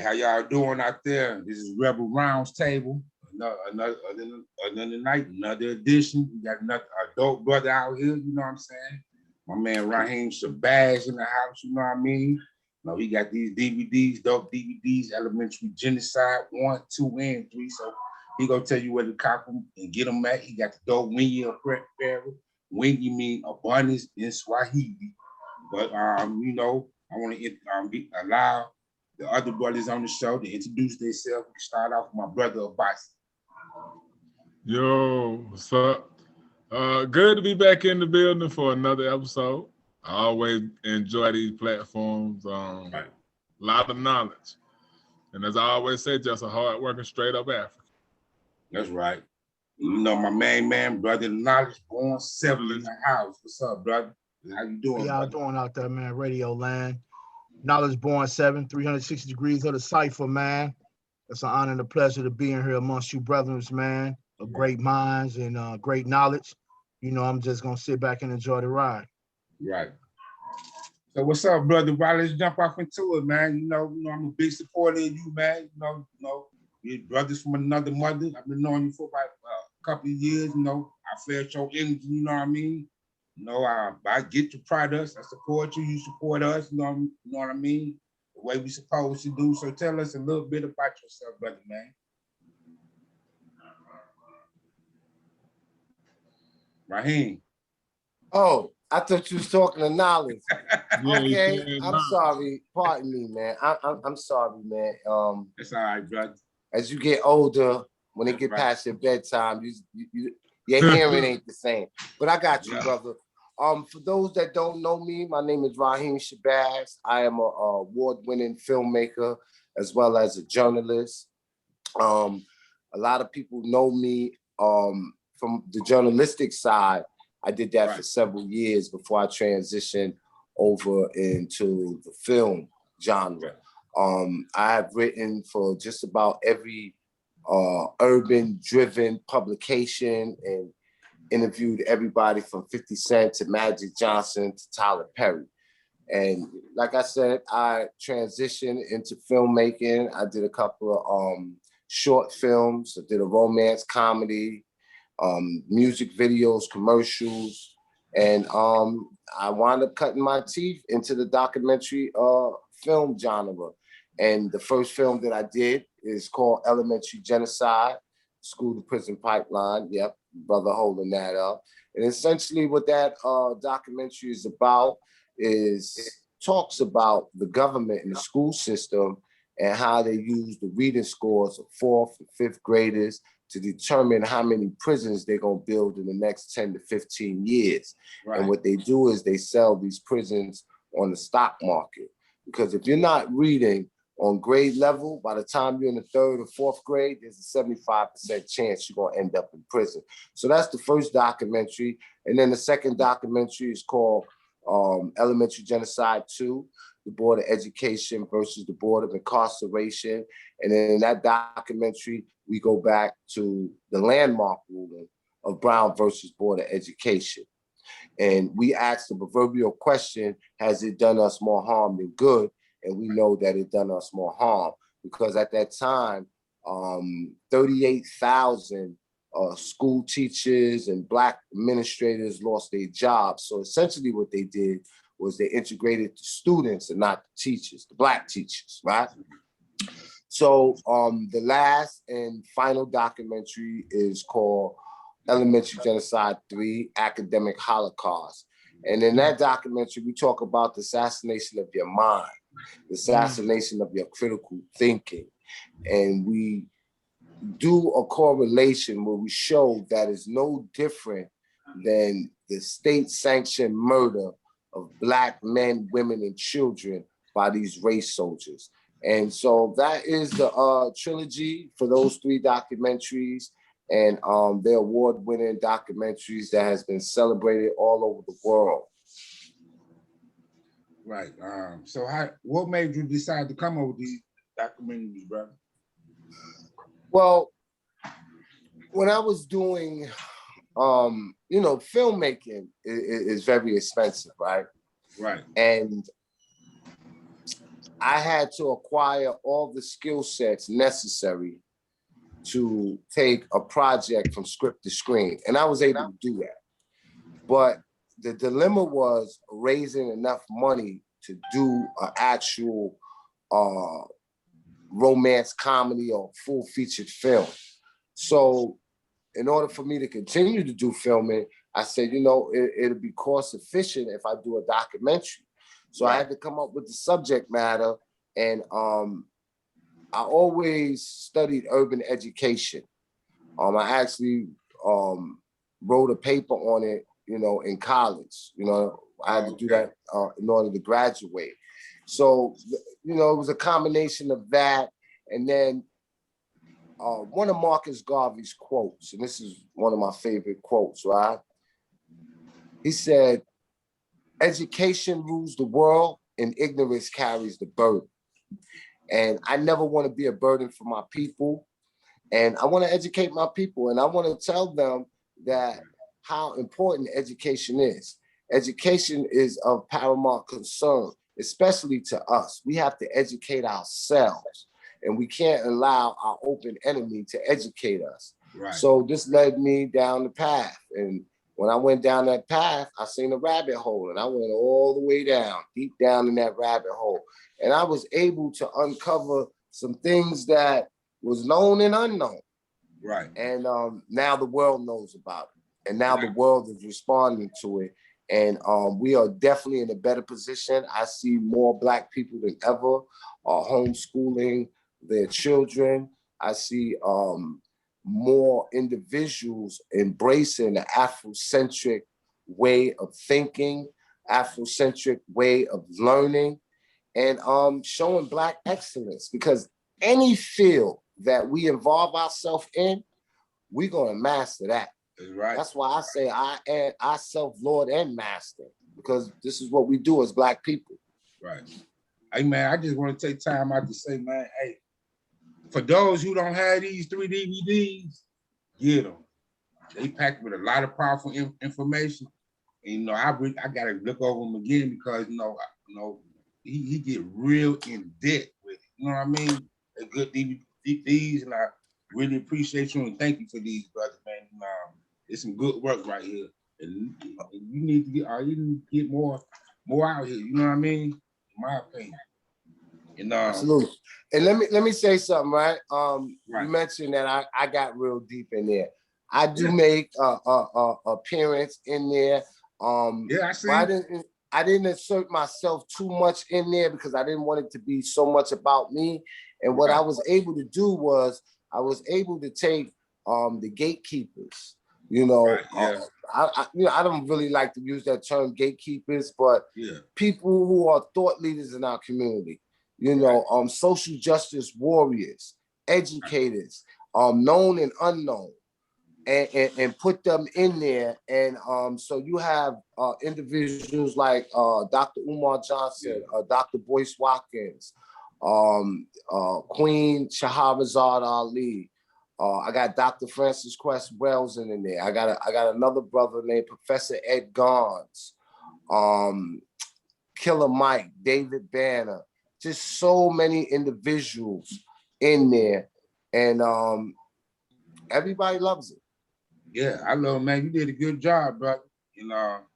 How y'all doing out there? This is Rebalz Roundtable. Another night, another edition. We got another adult brother out here, you know what I'm saying? My man Raheem Shabazz in the house, you know what I mean? Now we got these DVDs, dope DVDs, Elementary Genocide 1, 2, and 3. So he gonna tell you where to cop them and get them at. He got the dope Wingy of Pharaoh. Wingy mean abundance in Swahili. But you know, I want to allow the other brothers on the show to introduce themselves. We can start off with my brother Abbas. Yo, what's up? Good to be back in the building for another episode. I always enjoy these platforms. A lot of knowledge. And as I always say, just a hard working, straight up African. That's right. You know, my main man, brother Knowledge, born 7 in the house. What's up, brother? How you doing? How y'all doing out there, man? Radio land. Knowledge born 7, 360 degrees of the cipher, man. It's an honor and a pleasure to be in here amongst you brothers, man, of great minds and great knowledge. You know, I'm just going to sit back and enjoy the ride. Right. So what's up, brother? Right, let's jump off into it, man. You know, I'm a big supporter of you, man. You know, we're brothers from another mother. I've been knowing you for about a couple of years, you know. I felt your energy, you know what I mean? You know, I get your products, I support you, you support us, you know what I mean? The way we supposed to do. So tell us a little bit about yourself, brother, man. Raheem. Oh, I thought you was talking to Knowledge. Okay, I'm sorry. Pardon me, man. I'm sorry, man. It's all right, brother. As you get older, when it get past your bedtime, your hearing ain't the same. But I got you, brother. For those that don't know me, my name is Raheem Shabazz. I am an award-winning filmmaker as well as a journalist. A lot of people know me from the journalistic side. I did that for several years before I transitioned over into the film genre. I have written for just about every urban-driven publication and interviewed everybody from 50 Cent to Magic Johnson to Tyler Perry. And like I said, I transitioned into filmmaking. I did a couple of short films. I did a romance comedy, music videos, commercials. And I wound up cutting my teeth into the documentary film genre. And the first film that I did is called Elementary Genocide, School to Prison Pipeline. Yep, brother holding that up. And essentially what that documentary is about is talks about the government and the school system and how they use the reading scores of 4th and 5th graders to determine how many prisons they're gonna build in the next 10 to 15 years. Right. And what they do is they sell these prisons on the stock market. Because if you're not reading on grade level, by the time you're in the 3rd or 4th grade, there's a 75% chance you're gonna end up in prison. So that's the first documentary. And then the second documentary is called Elementary Genocide 2, the Board of Education versus the Board of Incarceration. And then in that documentary, we go back to the landmark ruling of Brown versus Board of Education. And we asked the proverbial question, has it done us more harm than good? And we know that it done us more harm because at that time, 38,000 school teachers and Black administrators lost their jobs. So essentially what they did was they integrated the students and not the teachers, the Black teachers, right? So the last and final documentary is called Elementary Genocide 3, Academic Holocaust. And in that documentary, we talk about the assassination of your mind, the assassination of your critical thinking. And we do a correlation where we show that is no different than the state-sanctioned murder of Black men, women, and children by these race soldiers. And so that is the trilogy for those 3 documentaries. And they're award-winning documentaries that has been celebrated all over the world. Right. So what made you decide to come up with these documentaries, brother? Well, when I was doing, filmmaking is very expensive, right? Right. And I had to acquire all the skill sets necessary to take a project from script to screen. And I was able to do that. But the dilemma was raising enough money to do an actual romance comedy or full featured film. So in order for me to continue to do filming, I said, you know, it'll be cost efficient if I do a documentary. So I had to come up with the subject matter, and I always studied urban education. I actually wrote a paper on it, you know, in college. You know, I had to do that in order to graduate. So, you know, it was a combination of that. And then one of Marcus Garvey's quotes, and this is one of my favorite quotes, right? He said, "Education rules the world and ignorance carries the burden." And I never want to be a burden for my people. And I want to educate my people. And I want to tell them that how important education is. Education is of paramount concern, especially to us. We have to educate ourselves, and we can't allow our open enemy to educate us. Right. So this led me down the path. And when I went down that path, I seen a rabbit hole, and I went all the way down, deep down in that rabbit hole. And I was able to uncover some things that was known and unknown. Right. And now the world knows about it. And now the world is responding to it. And we are definitely in a better position. I see more Black people than ever homeschooling their children. I see more individuals embracing the Afrocentric way of thinking, Afrocentric way of learning, and showing Black excellence. Because any field that we involve ourselves in, we're gonna master that. Right. That's why I say I self-lord and master, because this is what we do as Black people. Right. Hey man, I just want to take time out to say, man, hey, for those who don't have these 3 DVDs, get them. They packed with a lot of powerful information. And, you know, I gotta look over them again because you know he get real in depth with it. You know what I mean? A good DVDs, and I really appreciate you and thank you for these, brothers, man. It's some good work right here, and you need to get more out here. You know what I mean? In my opinion. And absolutely. And let me say something, right? You mentioned that I got real deep in there. I do make a appearance in there. I see. I didn't insert myself too much in there because I didn't want it to be so much about me. And what I was able to do was I was able to take the gatekeepers. You know, I don't really like to use that term gatekeepers, but people who are thought leaders in our community, you know, social justice warriors, educators, known and unknown, and put them in there. And so you have individuals like Dr. Umar Johnson, Dr. Boyce Watkins, Queen Shahrazad Ali. I got Dr. Francis Quest Wells in there. I got another brother named Professor Ed Gons, Killer Mike, David Banner, just so many individuals in there, and everybody loves it. Yeah, I love it, man. You did a good job, brother.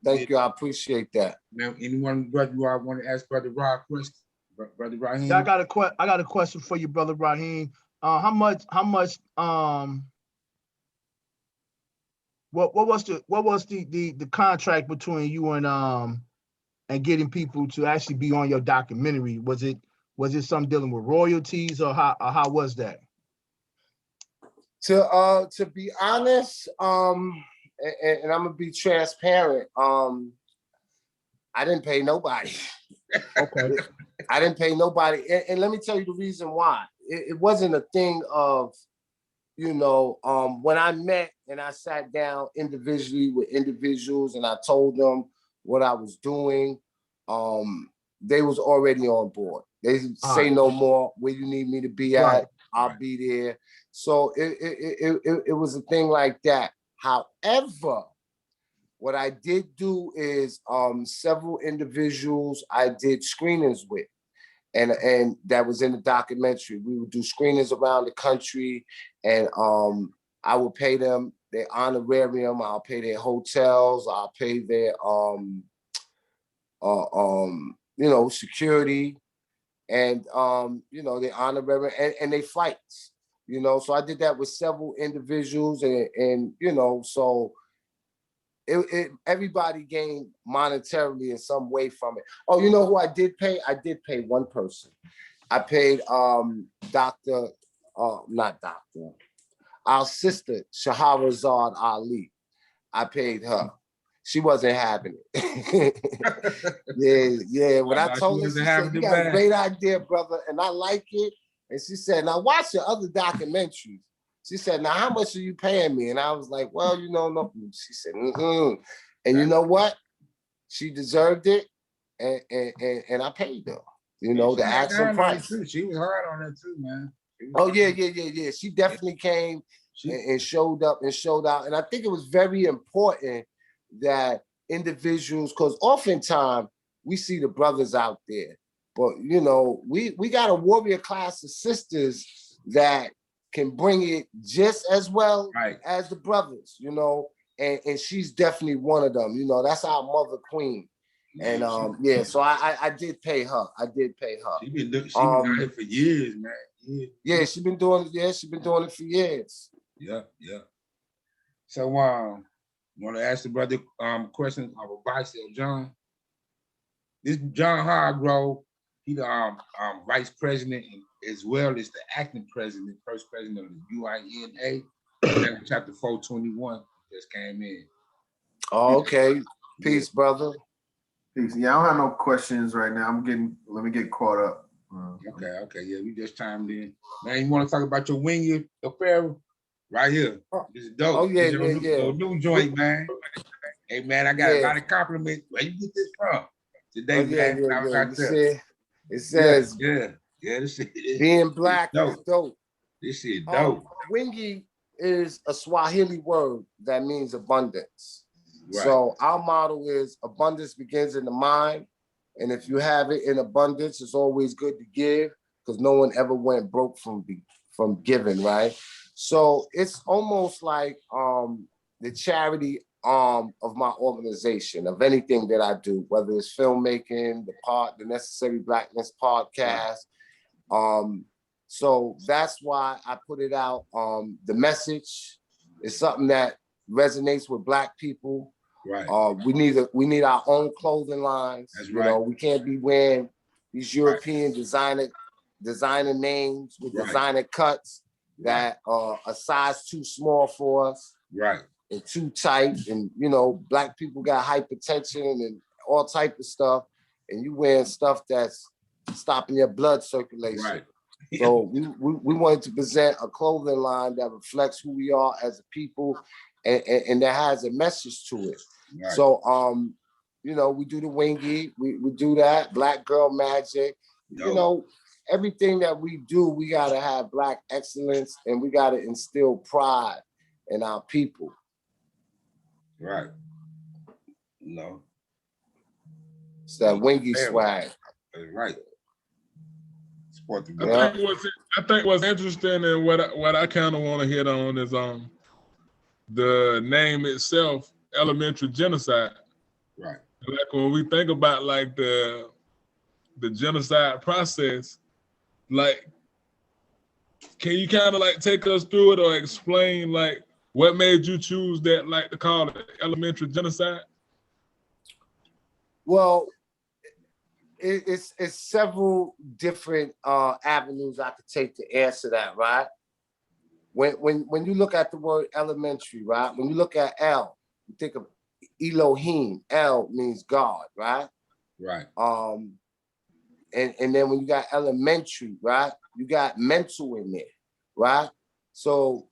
Thank you. I appreciate that. Man, anyone, brother, you all want to ask Brother Rod question? Brother Rahiem? Yeah, I got a question for you, Brother Rahiem. How much what was the contract between you and getting people to actually be on your documentary? Was it something dealing with royalties, or how was that? To be honest, and I'm gonna be transparent, I didn't pay nobody. Okay. I didn't pay nobody. And let me tell you the reason why. It wasn't a thing of, you know, when I met and I sat down individually with individuals and I told them what I was doing, they was already on board. They say no more, where you need me to be at, I'll be there. So it was a thing like that. However, what I did do is several individuals I did screenings with. and that was in the documentary. We would do screenings around the country, and I would pay them their honorarium. I'll pay their hotels. I'll pay their security, and their honorarium and their flights. So I did that with several individuals, and so everybody gained monetarily in some way from it. Oh, you know who I did pay? I did pay one person. I paid our sister Shahrazad Ali. I paid her. She wasn't having it. yeah. When I told her, she said, "You got a great idea, brother, and I like it." And she said, "Now watch your other documentaries." She said, "Now how much are you paying me?" And I was like, "Well, no." She said, "Mm-mm." And you know what? She deserved it, and I paid her. The actual price. She was hard on that too, man. Oh yeah. She definitely came and showed up and showed out. And I think it was very important that individuals, because oftentimes we see the brothers out there, but we got a warrior class of sisters that can bring it just as well as the brothers, and she's definitely one of them. That's our mother queen. And so I did pay her. She been out here for years, man. Yeah, she's been doing it for years. Yeah. So want to ask the brother question of advice of John. This John Hargrove, he the vice president as well as the acting president, first president of the UINA, chapter 421 just came in. Oh, okay. Peace, brother. Peace. Yeah, I don't have no questions right now. Let me get caught up. Okay. Yeah, we just chimed in. Man, you want to talk about your wing affair? Right here. This is dope. Oh, yeah. New joint, man. Hey, man, I got a lot of compliments. Where you get this from? Today, man. I was out there. It says, this shit being black is dope. This shit dope. Wingy is a Swahili word that means abundance. Right. So our motto is abundance begins in the mind. And if you have it in abundance, it's always good to give, because no one ever went broke from giving, right? So it's almost like the charity arm of my organization, of anything that I do, whether it's filmmaking, the Necessary Blackness podcast. So that's why I put it out. The message is something that resonates with Black people. Right. We need our own clothing lines. That's right. We can't be wearing these European designer names with designer cuts that are a size too small for us. Right. And too tight. And Black people got hypertension and all type of stuff. And you wearing stuff that's stopping your blood circulation. Right. So we wanted to present a clothing line that reflects who we are as a people, and that has a message to it. Right. So we do the wingy, we do that, Black Girl Magic. Everything that we do, we gotta have Black excellence, and we gotta instill pride in our people. Right. It's that wingy swag. That's right. I think what's interesting and what I kind of want to hit on is the name itself, elementary genocide. Right. Like when we think about like the genocide process, like, can you kind of like take us through it or explain like what made you choose that, like to call it elementary genocide? Well, it's several different avenues I could take to answer that, right? When you look at the word elementary, right? When you look at El, you think of Elohim. El means God, right? Right. And then when you got elementary, right? You got mental in there, right? So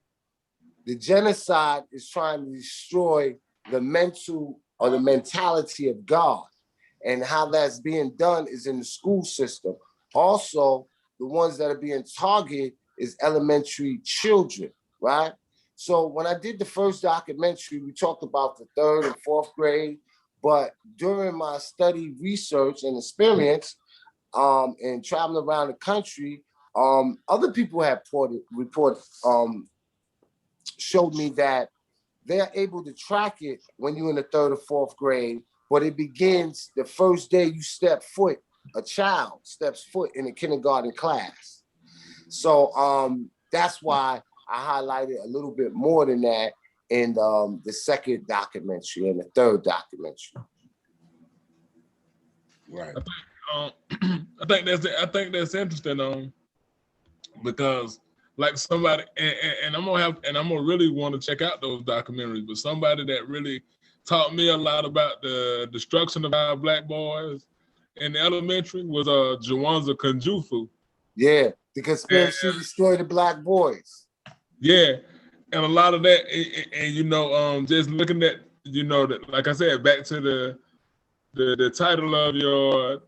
the genocide is trying to destroy the mental or the mentality of God. And how that's being done is in the school system. Also, the ones that are being targeted is elementary children, right? So when I did the first documentary, we talked about the 3rd and 4th grade, but during my study, research, and experience, and traveling around the country, other people have showed me that they're able to track it when you're in the 3rd or 4th grade, but it begins the first day a child steps foot in a kindergarten class. So that's why I highlighted a little bit more than that in the 2nd documentary and the 3rd documentary. Right. I think that's interesting, because like somebody, and I'm gonna really want to check out those documentaries, but somebody that really taught me a lot about the destruction of our black boys in the elementary was Jawanza Kunjufu. Yeah, the conspiracy destroyed the black boys. Yeah, and a lot of that, and just looking at, that, like I said, back to the title of your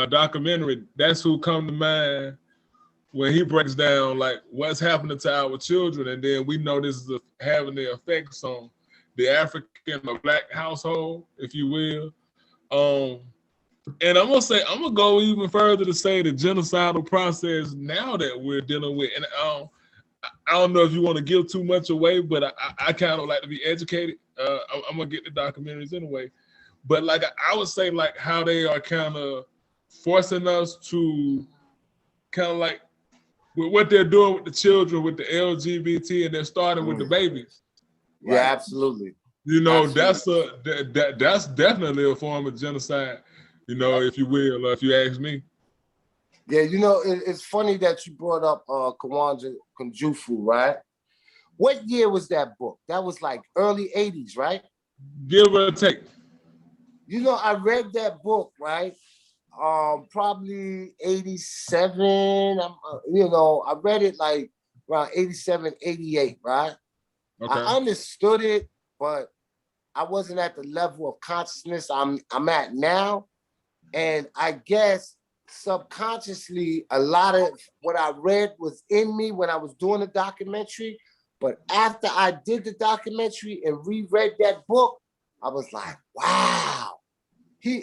documentary, that's who come to mind when he breaks down like what's happening to our children, and then we know this is having the effects on the African or black household, if you will. And I'm gonna go even further to say the genocidal process now that we're dealing with. And I don't know if you want to give too much away, but I kind of like to be educated. I'm gonna get the documentaries anyway. But like I would say, like how they are kind of forcing us to kind of like with what they're doing with the children, with the LGBT, and they're starting with the babies. Right? Yeah, absolutely. Absolutely. That's definitely a form of genocide. If you will, or if you ask me. Yeah, it's funny that you brought up Jawanza Kunjufu, right? What year was that book? That was like early 80s, right? Give or take. I read that book, right? Probably 87. I read it like around 87, 88, right? Okay. I understood it, but I wasn't at the level of consciousness I'm at now. And I guess subconsciously, a lot of what I read was in me when I was doing the documentary. But after I did the documentary and reread that book, I was like, wow.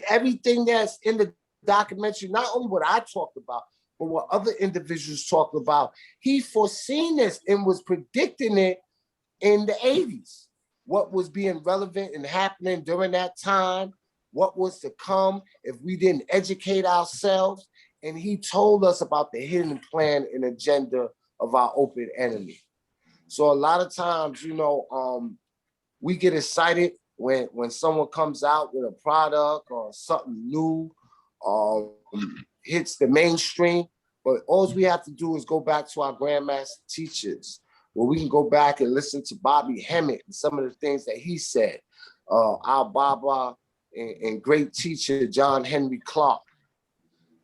Everything that's in the documentary, not only what I talked about, but what other individuals talked about, he foreseen this and was predicting it in the 80s. What was being relevant and happening during that time, what was to come if we didn't educate ourselves. And he told us about the hidden plan and agenda of our open enemy. So a lot of times, we get excited when someone comes out with a product or something new, hits the mainstream. But all we have to do is go back to our grandmaster teachers, where we can go back and listen to Bobby Hemmett and some of the things that he said. Our Baba and great teacher, John Henry Clark.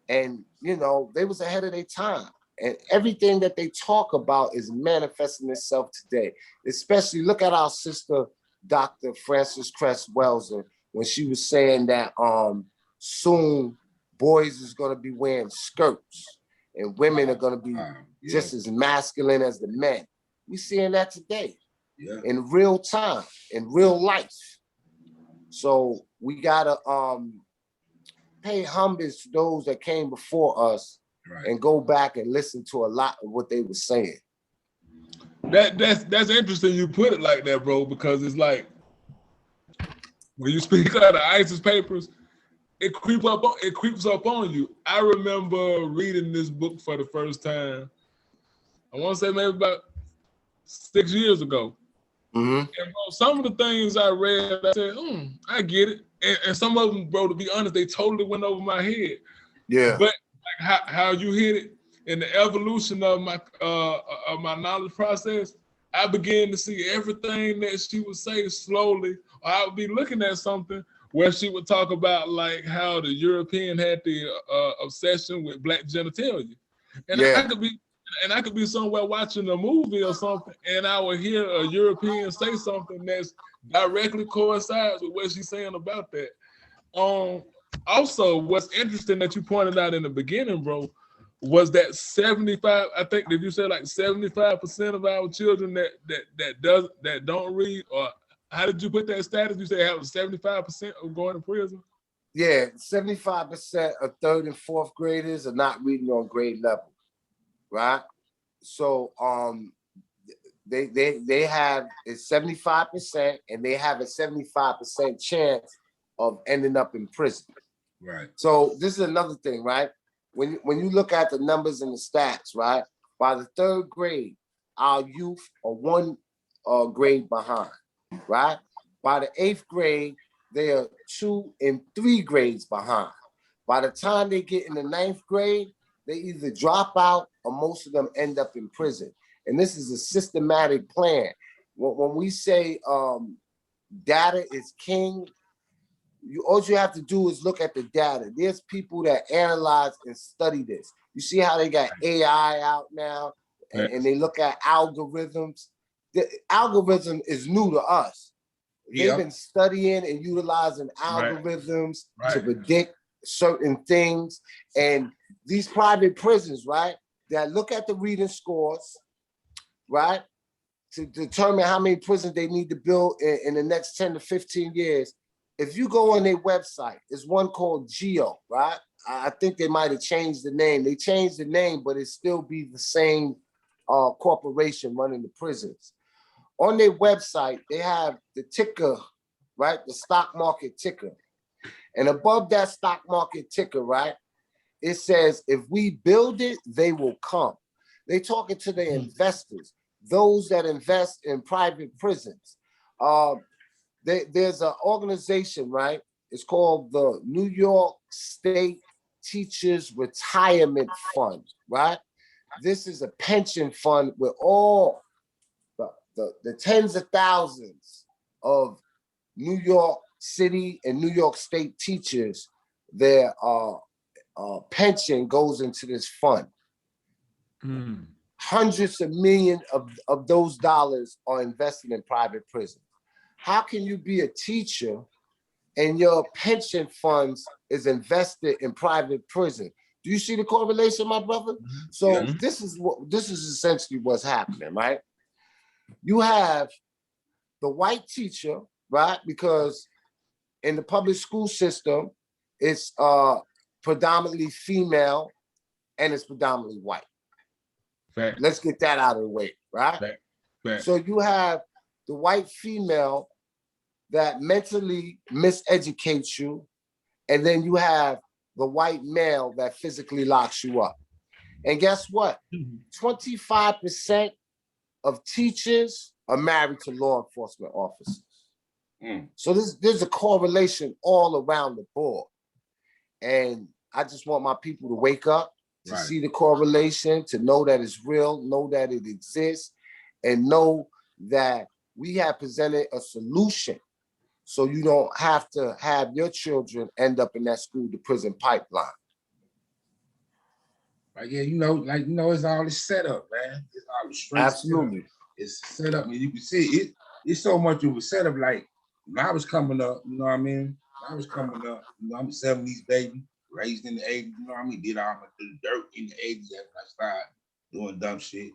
And, they was ahead of their time. And everything that they talk about is manifesting itself today. Especially look at our sister, Dr. Frances Cress Welser, when she was saying that soon boys is going to be wearing skirts and women are going to be just as masculine as the men. We're seeing that today in real time, in real life. So we got to pay homage to those that came before us and go back and listen to a lot of what they were saying. That's interesting you put it like that, bro, because it's like when you speak out of ISIS papers, it creeps up on you. I remember reading this book for the first time, I want to say maybe about 6 years ago. Mm-hmm. And bro, some of the things I read, I said, I get it. And some of them, bro, to be honest, they totally went over my head. Yeah. But like how you hit it in the evolution of my knowledge process, I began to see everything that she would say slowly. Or I would be looking at something where she would talk about like how the European had the obsession with black genitalia. And I could be somewhere watching a movie or something, and I would hear a European say something that's directly coincides with what she's saying about that. Also, what's interesting that you pointed out in the beginning, bro, was that 75. I think did you say like 75% of our children that don't read, or how did you put that status? You say have 75% of going to prison. Yeah, 75% of third and fourth graders are not reading on grade level, right? So they have it's 75%, and they have a 75% chance of ending up in prison. Right. So this is another thing, right? When you look at the numbers and the stats, right? By the third grade, our youth are one grade behind, right? By the eighth grade, they are 2 and 3 grades behind. By the time they get in the ninth grade, they either drop out or most of them end up in prison. And this is a systematic plan. When we say data is king, all you have to do is look at the data. There's people that analyze and study this. You see how they got AI out now, and they look at algorithms. The algorithm is new to us. They've been studying and utilizing algorithms to predict certain things. And these private prisons, right, that look at the reading scores, right, to determine how many prisons they need to build in the next 10 to 15 years. If you go on their website, there's one called Geo, right? I think they might have changed the name. They changed the name, but it still be the same corporation running the prisons. On their website, they have the ticker, right? The stock market ticker. And above that stock market ticker, right, it says, if we build it, they will come. They're talking to the investors, those that invest in private prisons. There's an organization, right? It's called the New York State Teachers Retirement Fund, right? This is a pension fund with all the tens of thousands of New York City and New York State teachers. Their pension goes into this fund. Hundreds of millions of those dollars are invested in private prisons. How can you be a teacher and your pension funds is invested in private prison? Do you see the correlation, my brother? So this is essentially what's happening, right? You have the white teacher, right? Because in the public school system, it's predominantly female and it's predominantly white. Fact. Let's get that out of the way, right? Fact. So you have the white female that mentally miseducates you, and then you have the white male that physically locks you up. And guess what? 25% of teachers are married to law enforcement officers. So there's a correlation all around the board. And I just want my people to wake up, to see the correlation, to know that it's real, know that it exists, and know that we have presented a solution so you don't have to have your children end up in that school to prison pipeline. Like, yeah, it's all the setup, man. It's all the straight Absolutely. setup. It's set up, and you can see it. It's so much of a setup. Like when I was coming up, you know what I mean? When I was coming up, I'm a 70s baby, raised in the 80s, you know what I mean? Did all the dirt in the 80s after I started doing dumb shit.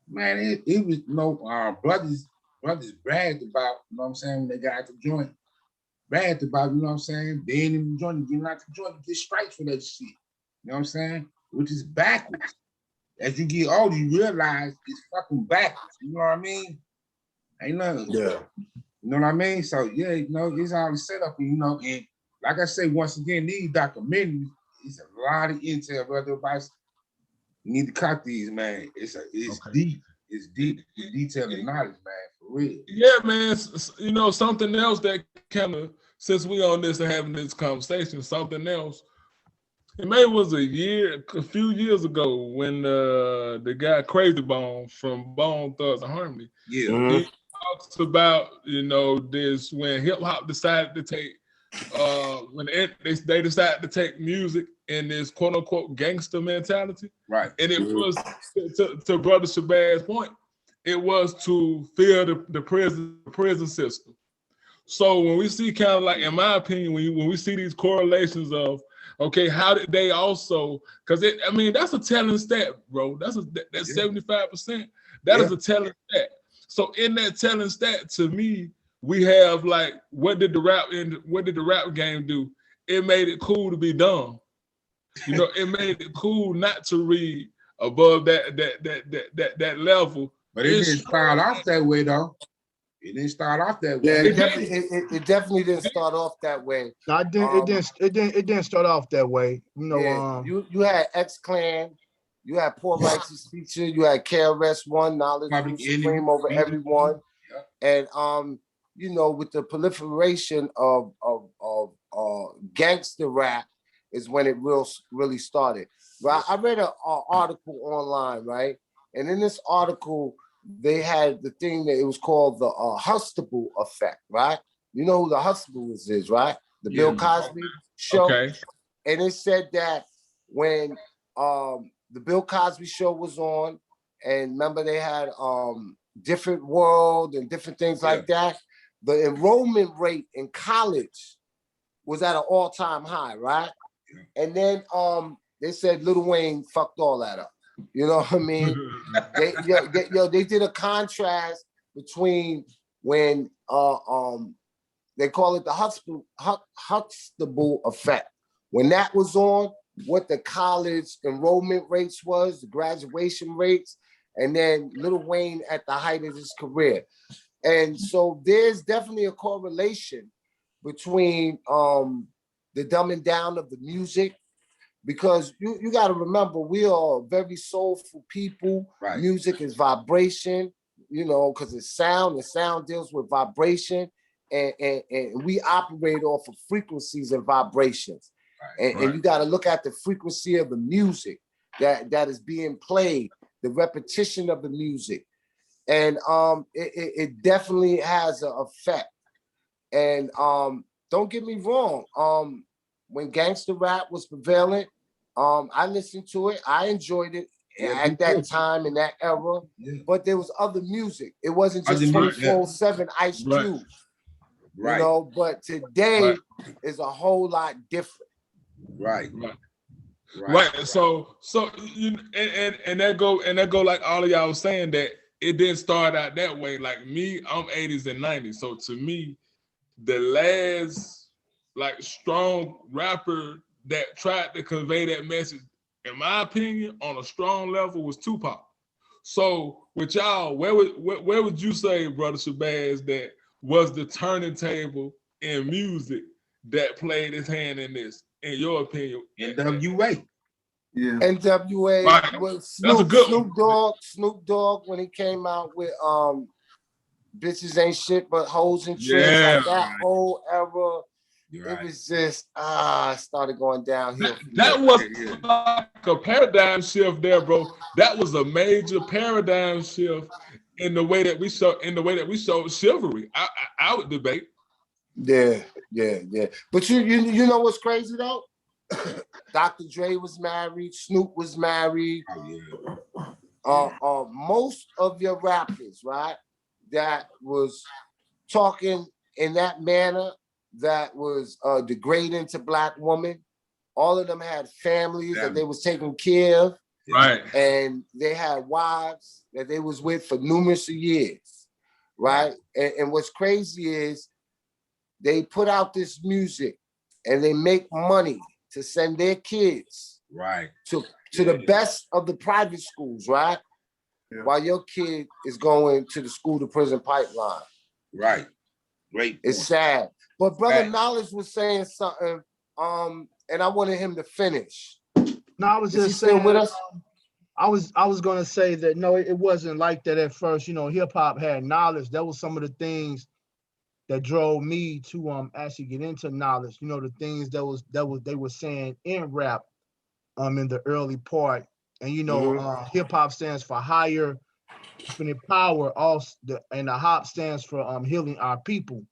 Man, it was brothers bragged about, you know what I'm saying, when they got out the joint. Bragged about, you know what I'm saying, being in the joint, getting out the joint, you get stripes for that shit. You know what I'm saying? Which is backwards. As you get older, you realize it's fucking backwards. You know what I mean? Ain't nothing. Yeah. You know what I mean? So yeah, it's all set up, and like I say, once again, these documentaries, it's a lot of intel, brother. You need to cut these, man. It's deep. It's deep. It's detailed and knowledge, man, for real. Yeah, man. Something else that kind of, since we on this and having this conversation, something else. It maybe was a few years ago when the guy Crazy Bone from Bone Thugs and Harmony. Yeah. He talks about, this when hip hop decided to take when they decided to take music in this quote unquote gangster mentality. Right. And it was to Brother Shabazz's point, it was to fill the prison system. So when we see kind of like, in my opinion, when we see these correlations of, okay, how did they also, because that's a telling stat, bro. That's 75%. That is a telling stat. So in that telling stat, to me, we have like, what did the rap game do? it made it cool to be dumb. You know, it made it cool not to read above that level. But it didn't start off that way, though. It didn't start off that way. Yeah, it definitely didn't start off that way. No, it didn't start off that way. You know, Yeah, you had X-Clan, you had Poor Righteous Teacher, you had KRS-One, Knowledge Public Supreme Enemy. over everyone. And you know, with the proliferation of gangster rap is when it really started. Right? I read an article online, right? And in this article, they had the thing that it was called the Hustable effect, right? You know who the Hustables is, right? The Bill Cosby show. Okay. And it said that when the Bill Cosby show was on, and remember they had Different World and different things like that, the enrollment rate in college was at an all-time high, right? And then they said Lil Wayne fucked all that up. You know what I mean? They did a contrast between when they call it the Huxtable effect. When that was on, what the college enrollment rates was, the graduation rates, and then Lil Wayne at the height of his career. And so there's definitely a correlation between the dumbing down of the music, because you got to remember, we are very soulful people. Right. Music is vibration, you know, because it's sound, and sound deals with vibration, and we operate off of frequencies and vibrations. Right. And you got to look at the frequency of the music that is being played, the repetition of the music. And it definitely has an effect. And don't get me wrong, when gangster rap was prevalent, I listened to it. I enjoyed it at that time in that era. Yeah. But there was other music. It wasn't just 24/7 Ice Cube. Right. You know, but today is a whole lot different. Right. So you and that go like all of y'all was saying, that it didn't start out that way. Like me, I'm 80s and 90s. So to me, the last like strong rapper that tried to convey that message, in my opinion, on a strong level, was Tupac. So with y'all, where would you say, Brother Shabazz, that was the turning table in music that played his hand in this, in your opinion? NWA. Yeah. NWA with Snoop Dogg when he came out with Bitches Ain't Shit But Hoes and Tricks, like that whole era. It was just started going downhill. That was like a paradigm shift there, bro. That was a major paradigm shift in the way that we show chivalry. I would debate. Yeah. But you know what's crazy though? Dr. Dre was married, Snoop was married. Most of your rappers, right, that was talking in that manner, that was degrading to Black women, all of them had families that they was taking care of. Right. And they had wives that they was with for numerous years. Right. And what's crazy is they put out this music and they make money to send their kids to the best of the private schools, right? Yeah. While your kid is going to the school to prison pipeline. Right. Great. It's sad. But Brother Knowledge was saying something, and I wanted him to finish. No, I was just saying with us. I was gonna say that no, it wasn't like that at first. You know, hip hop had knowledge. That was some of the things that drove me to actually get into knowledge. You know, the things that they were saying in rap in the early part. And you know, hip hop stands for higher infinite power, and the hop stands for healing our people.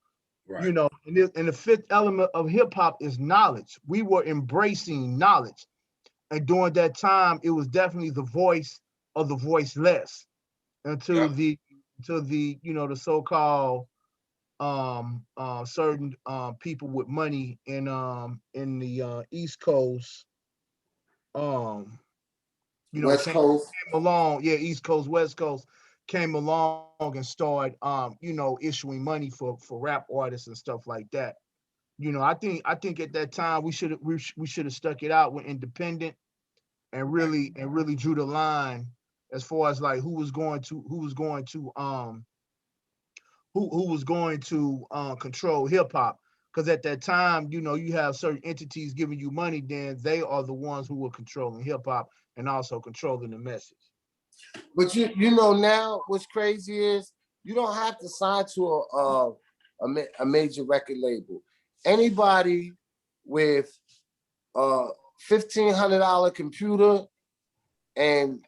Right. You know, and the fifth element of hip hop is knowledge. We were embracing knowledge. And during that time, it was definitely the voice of the voiceless until the you know, the so-called certain people with money in the East Coast, you know, West Coast came along, East Coast, West Coast came along and started you know, issuing money for rap artists and stuff like that. You know, I think at that time we should have stuck it out with independent and really drew the line as far as like who was going to control hip hop. Because at that time, you know, you have certain entities giving you money, then they are the ones who were controlling hip hop and also controlling the message. But you know now what's crazy is you don't have to sign to a major record label. Anybody with a $1,500 computer and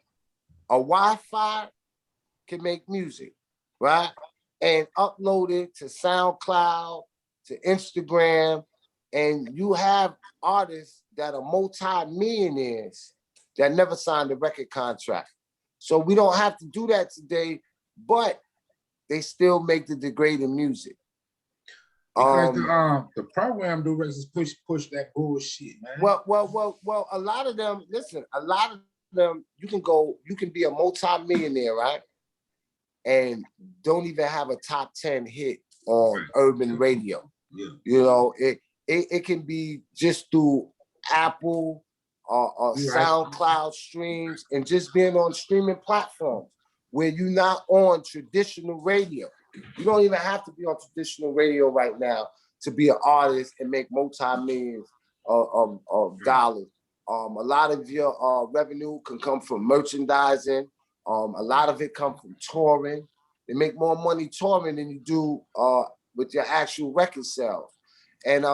a Wi-Fi can make music, right? And upload it to SoundCloud, to Instagram, and you have artists that are multi-millionaires that never signed a record contract. So we don't have to do that today, but they still make the degrading music. Because the program do is push that bullshit, man. Well, a lot of them, listen, a lot of them, you can be a multi-millionaire, right? And don't even have a top 10 hit on urban radio. Yeah. You know, it can be just through Apple or SoundCloud streams and just being on streaming platforms where you're not on traditional radio. You don't even have to be on traditional radio right now to be an artist and make multi-millions of dollars. A lot of your revenue can come from merchandising. A lot of it comes from touring. They make more money touring than you do with your actual record sales. And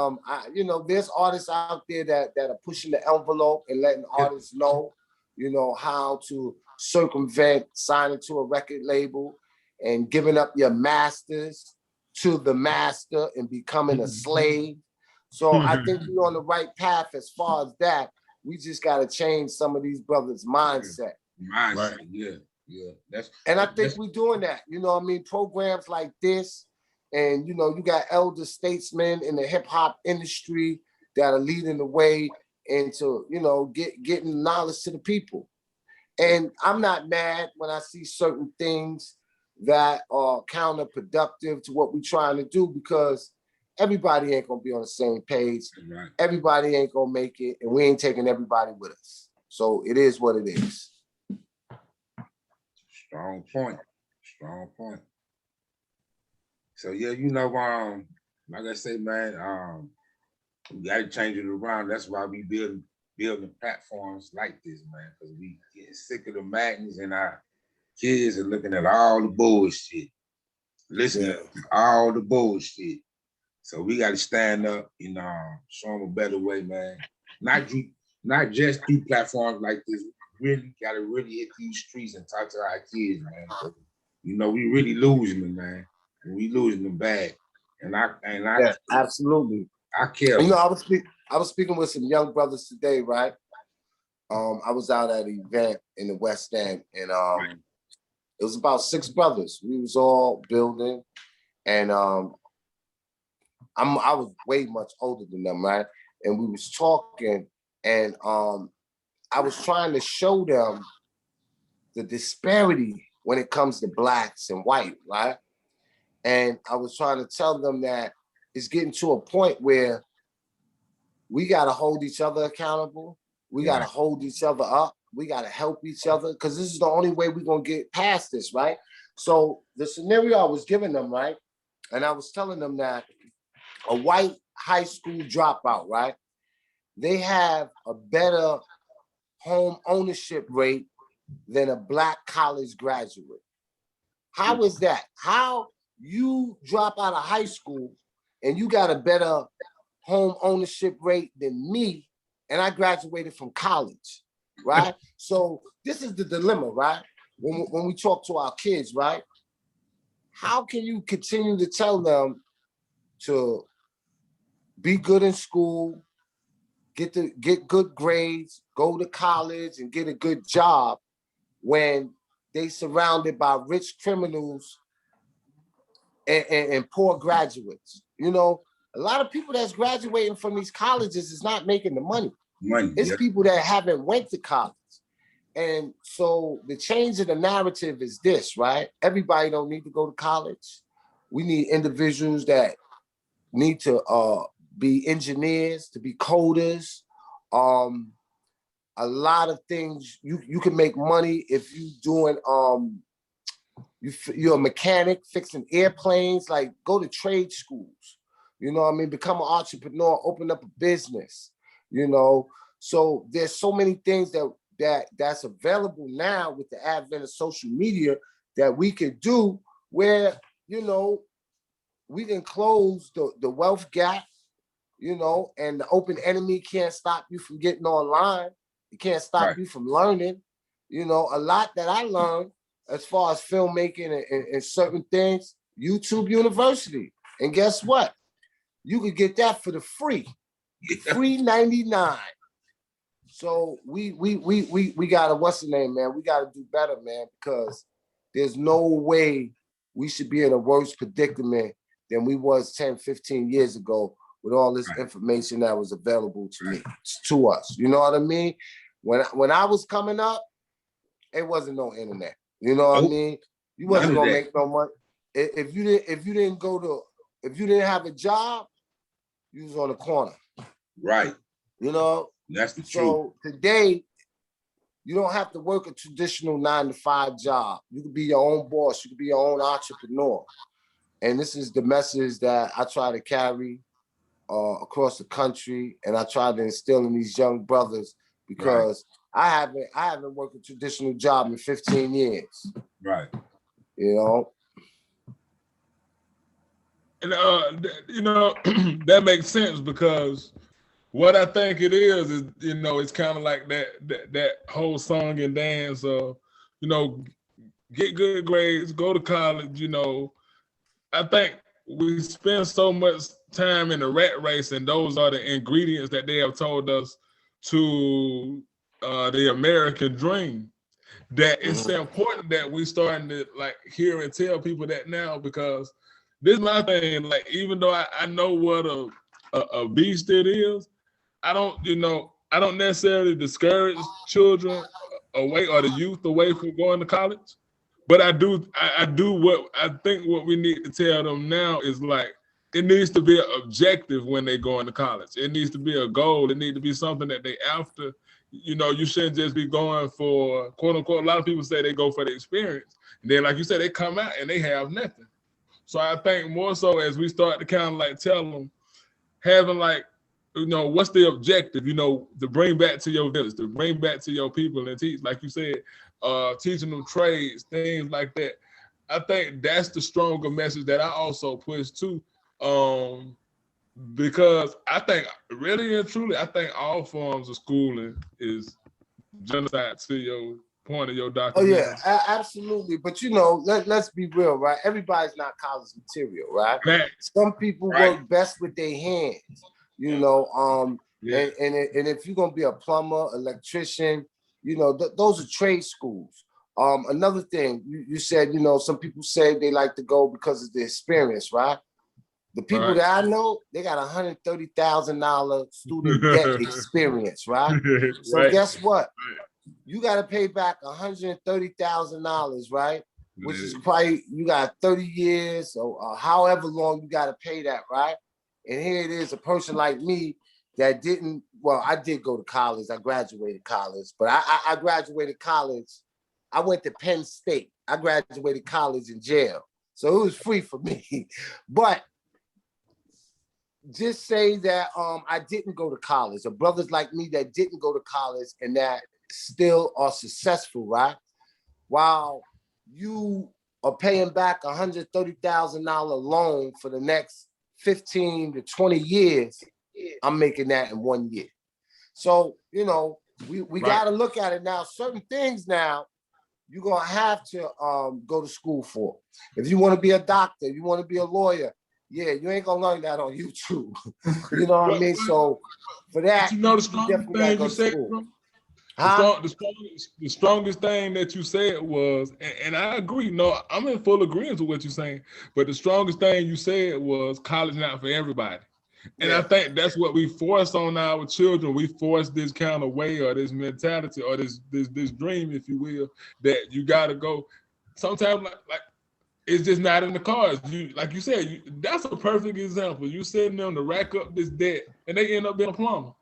you know, there's artists out there that are pushing the envelope and letting artists know, you know, how to circumvent signing to a record label and giving up your masters to the master and becoming a slave. So I think we're on the right path as far as that. We just got to change some of these brothers' mindset. Mindset, yeah. I think we're doing that. You know what I mean? Programs like this, and you know, you got elder statesmen in the hip hop industry that are leading the way into, you know, getting knowledge to the people. And I'm not mad when I see certain things that are counterproductive to what we're trying to do, because everybody ain't gonna be on the same page. Right. Everybody ain't gonna make it, and we ain't taking everybody with us. So it is what it is. Strong point. So yeah, you know, like I say, man, we gotta change it around. That's why we building platforms like this, man, because we getting sick of the madness, and our kids are looking at all the bullshit, listening to all the bullshit. So we got to stand up and show them a better way, man. Not just through platforms like this. We really got to really hit these streets and talk to our kids, man. You know, we really losing them, man. And we losing them bad. And I absolutely. I care. You know, I was speaking with some young brothers today, right? I was out at an event in the West End, and it was about 6 brothers. We was all building, and I was way much older than them, right? And we was talking, and I was trying to show them the disparity when it comes to blacks and white, right? And I was trying to tell them that it's getting to a point where we got to hold each other accountable. We got to hold each other up. We got to help each other, because this is the only way we're going to get past this, right? So the scenario I was giving them, right? And I was telling them that a white high school dropout, right? They have a better home ownership rate than a black college graduate. How is that? How you drop out of high school and you got a better home ownership rate than me, and I graduated from college, right? So this is the dilemma, right? When we talk to our kids, right? How can you continue to tell them to be good in school, get good grades, go to college and get a good job when they surrounded by rich criminals and poor graduates? You know, a lot of people that's graduating from these colleges is not making the money. It's people that haven't went to college. And so the change of the narrative is this, right? Everybody don't need to go to college. We need individuals that need to be engineers, to be coders. A lot of things you can make money if you doing you're a mechanic fixing airplanes. Like, go to trade schools, you know what I mean? Become an entrepreneur, open up a business, you know. So there's so many things that's available now with the advent of social media that we could do, where, you know, we can close the wealth gap, you know, and the open enemy can't stop you from getting online. It can't stop you from learning. You know, a lot that I learned as far as filmmaking and certain things, YouTube University. And guess what? You could get that for the free. Free 99. So we gotta, what's the name, man? We gotta do better, man, because there's no way we should be in a worse predicament than we was 10, 15 years ago with all this information that was available to us. You know what I mean? When I was coming up, it wasn't no internet. You know what I mean? You wasn't gonna make no money. If you didn't have a job, you was on the corner. Right. You know? That's the truth. So today, you don't have to work a traditional 9-to-5 job. You can be your own boss. You can be your own entrepreneur. And this is the message that I try to carry across the country, and I try to instill in these young brothers, because I haven't worked a traditional job in 15 years. Right. You know? And you know, that makes sense, because what I think it is, you know, it's kind of like that whole song and dance of, you know, get good grades, go to college. You know, I think we spend so much time in the rat race, and those are the ingredients that they have told us to the American dream, that it's important that we starting to like hear and tell people that now, because this is my thing. Like, even though I know what a beast it is, I don't necessarily discourage children away, or the youth away from going to college. But I do what I think what we need to tell them now is, like, it needs to be an objective when they go into college. It needs to be a goal. It needs to be something that they after. You know, you shouldn't just be going for, quote unquote, a lot of people say they go for the experience. And then, like you said, they come out and they have nothing. So I think more so as we start to kind of like tell them, having like, you know, what's the objective, you know, to bring back to your village, to bring back to your people and teach, like you said, teaching them trades, things like that. I think that's the stronger message that I also push too. Because I think, really and truly, I think all forms of schooling is genocide, to your point of your documentary. Oh yeah, absolutely. But you know, let's be real, right? Everybody's not college material, right? Some people work best with their hands, you know. And if you're gonna be a plumber, electrician, you know, those are trade schools. Another thing, you said, you know, some people say they like to go because of the experience, right? The people that I know, they got $130,000 student debt experience, right? So guess what? You got to pay back $130,000, right? Which is probably, you got 30 years or however long you got to pay that, right? And here it is, a person like me that didn't, well, I did go to college. I graduated college, but I graduated college. I went to Penn State. I graduated college in jail. So it was free for me. But just say that I didn't go to college, or brothers like me that didn't go to college and that still are successful, right? While you are paying back $130,000 loan for the next 15 to 20 years, I'm making that in 1 year. So, you know, we got to look at it now. Certain things now, you're going to have to go to school for. If you want to be a doctor, you want to be a lawyer, yeah, you ain't gonna learn that on YouTube. You know what I mean? So for that, you know, the strongest thing you said, the strongest thing that you said was, and I agree. No, I'm in full agreement with what you're saying. But the strongest thing you said was college not for everybody. And I think that's what we force on our children. We force this kind of way, or this mentality, or this dream, if you will, that you gotta go. Sometimes like it's just not in the cards. You, like you said, that's a perfect example. You sitting them to rack up this debt, and they end up being a plumber.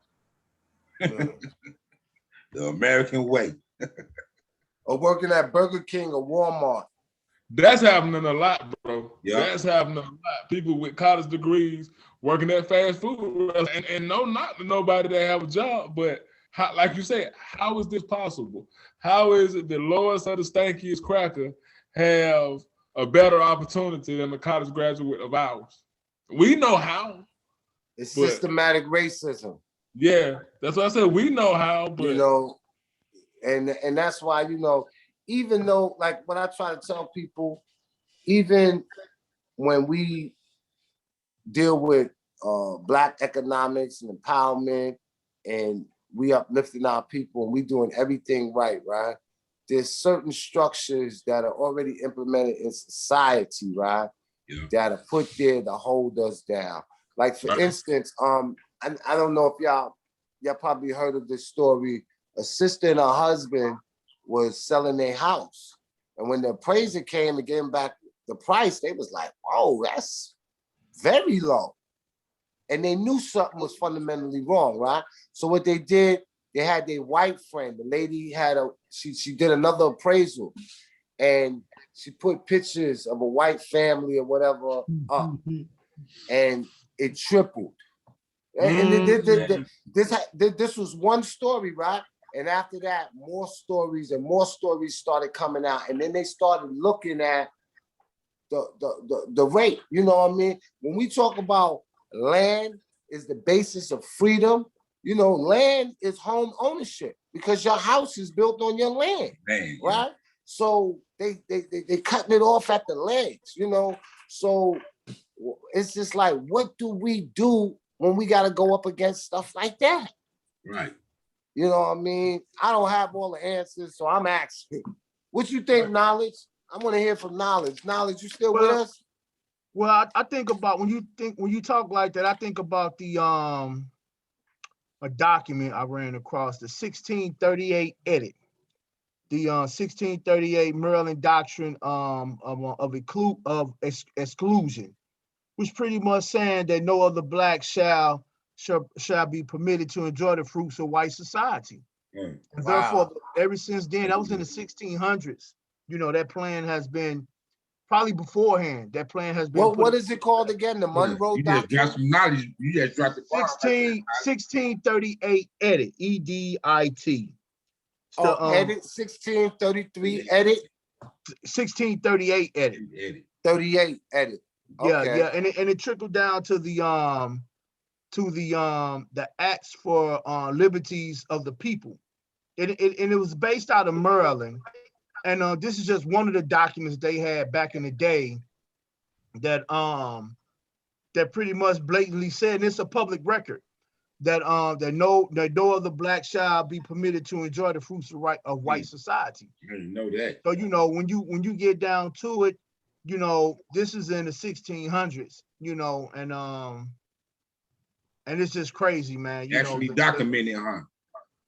The American way. Or working at Burger King or Walmart. That's happening a lot, bro. Yeah. That's happening a lot. People with college degrees working at fast food, and no, not to nobody that have a job, but how, like you said, how is this possible? How is it the lowest of the stankiest cracker have a better opportunity than a college graduate of ours? We know how. It's systematic racism. Yeah, that's what I said. We know how, but you know, and that's why, you know, even though, like, what I try to tell people, even when we deal with Black economics and empowerment, and we uplifting our people and we doing everything right, right? There's certain structures that are already implemented in society, right? Yeah. That are put there to hold us down. Like, for instance, I don't know if y'all probably heard of this story. A sister and her husband was selling their house. And when the appraiser came to give them back the price, they was like, "Whoa, that's very low." And they knew something was fundamentally wrong, right? So what they did, they had their white friend. The lady had she did another appraisal, and she put pictures of a white family or whatever up, and it tripled. And this was one story, right? And after that, more stories and more stories started coming out, and then they started looking at the rate. You know what I mean? When we talk about land is the basis of freedom, you know, land is home ownership because your house is built on your land, right? Yeah. So they cutting it off at the legs, you know. So it's just like, what do we do when we got to go up against stuff like that? Right. You know what I mean? I don't have all the answers, so I'm asking. What you think, Knowledge? I want to hear from Knowledge. Knowledge, you still with us? Well, I think about when you talk like that, I think about the a document I ran across, the 1638 edit, the 1638 Maryland Doctrine of exclusion, which pretty much saying that no other black shall be permitted to enjoy the fruits of white society. And therefore, ever since then, that was in the 1600s. You know, that plan has been probably beforehand. That plan has been. What is it called again? The Monroe Doctrine. You just got some knowledge. You just dropped the bomb. 1638 edit. EDIT. Edit 1633 edit. 1638 edit. 38 edit. Okay. Yeah, and it trickled down to the acts for liberties of the people. And it was based out of Maryland. And this is just one of the documents they had back in the day that pretty much blatantly said, and it's a public record, that no other black shall be permitted to enjoy the fruits of white society. I didn't know that. So, you know, when you get down to it, you know, this is in the 1600s, you know, and it's just crazy, man. You actually know, documented, huh?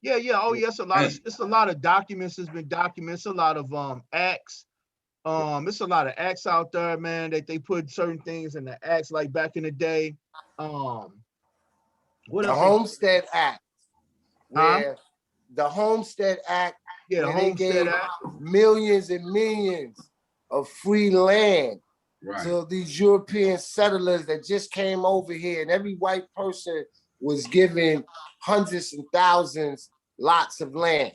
Yeah. Oh, yeah. It's a lot of documents. There's been documents. A lot of acts. It's a lot of acts out there, man. That they put certain things in the acts, like back in the day. The Homestead Act. The Homestead Act. Yeah, the Homestead Act. Millions and millions of free land to these European settlers that just came over here, and every white person was given hundreds and thousands lots of land,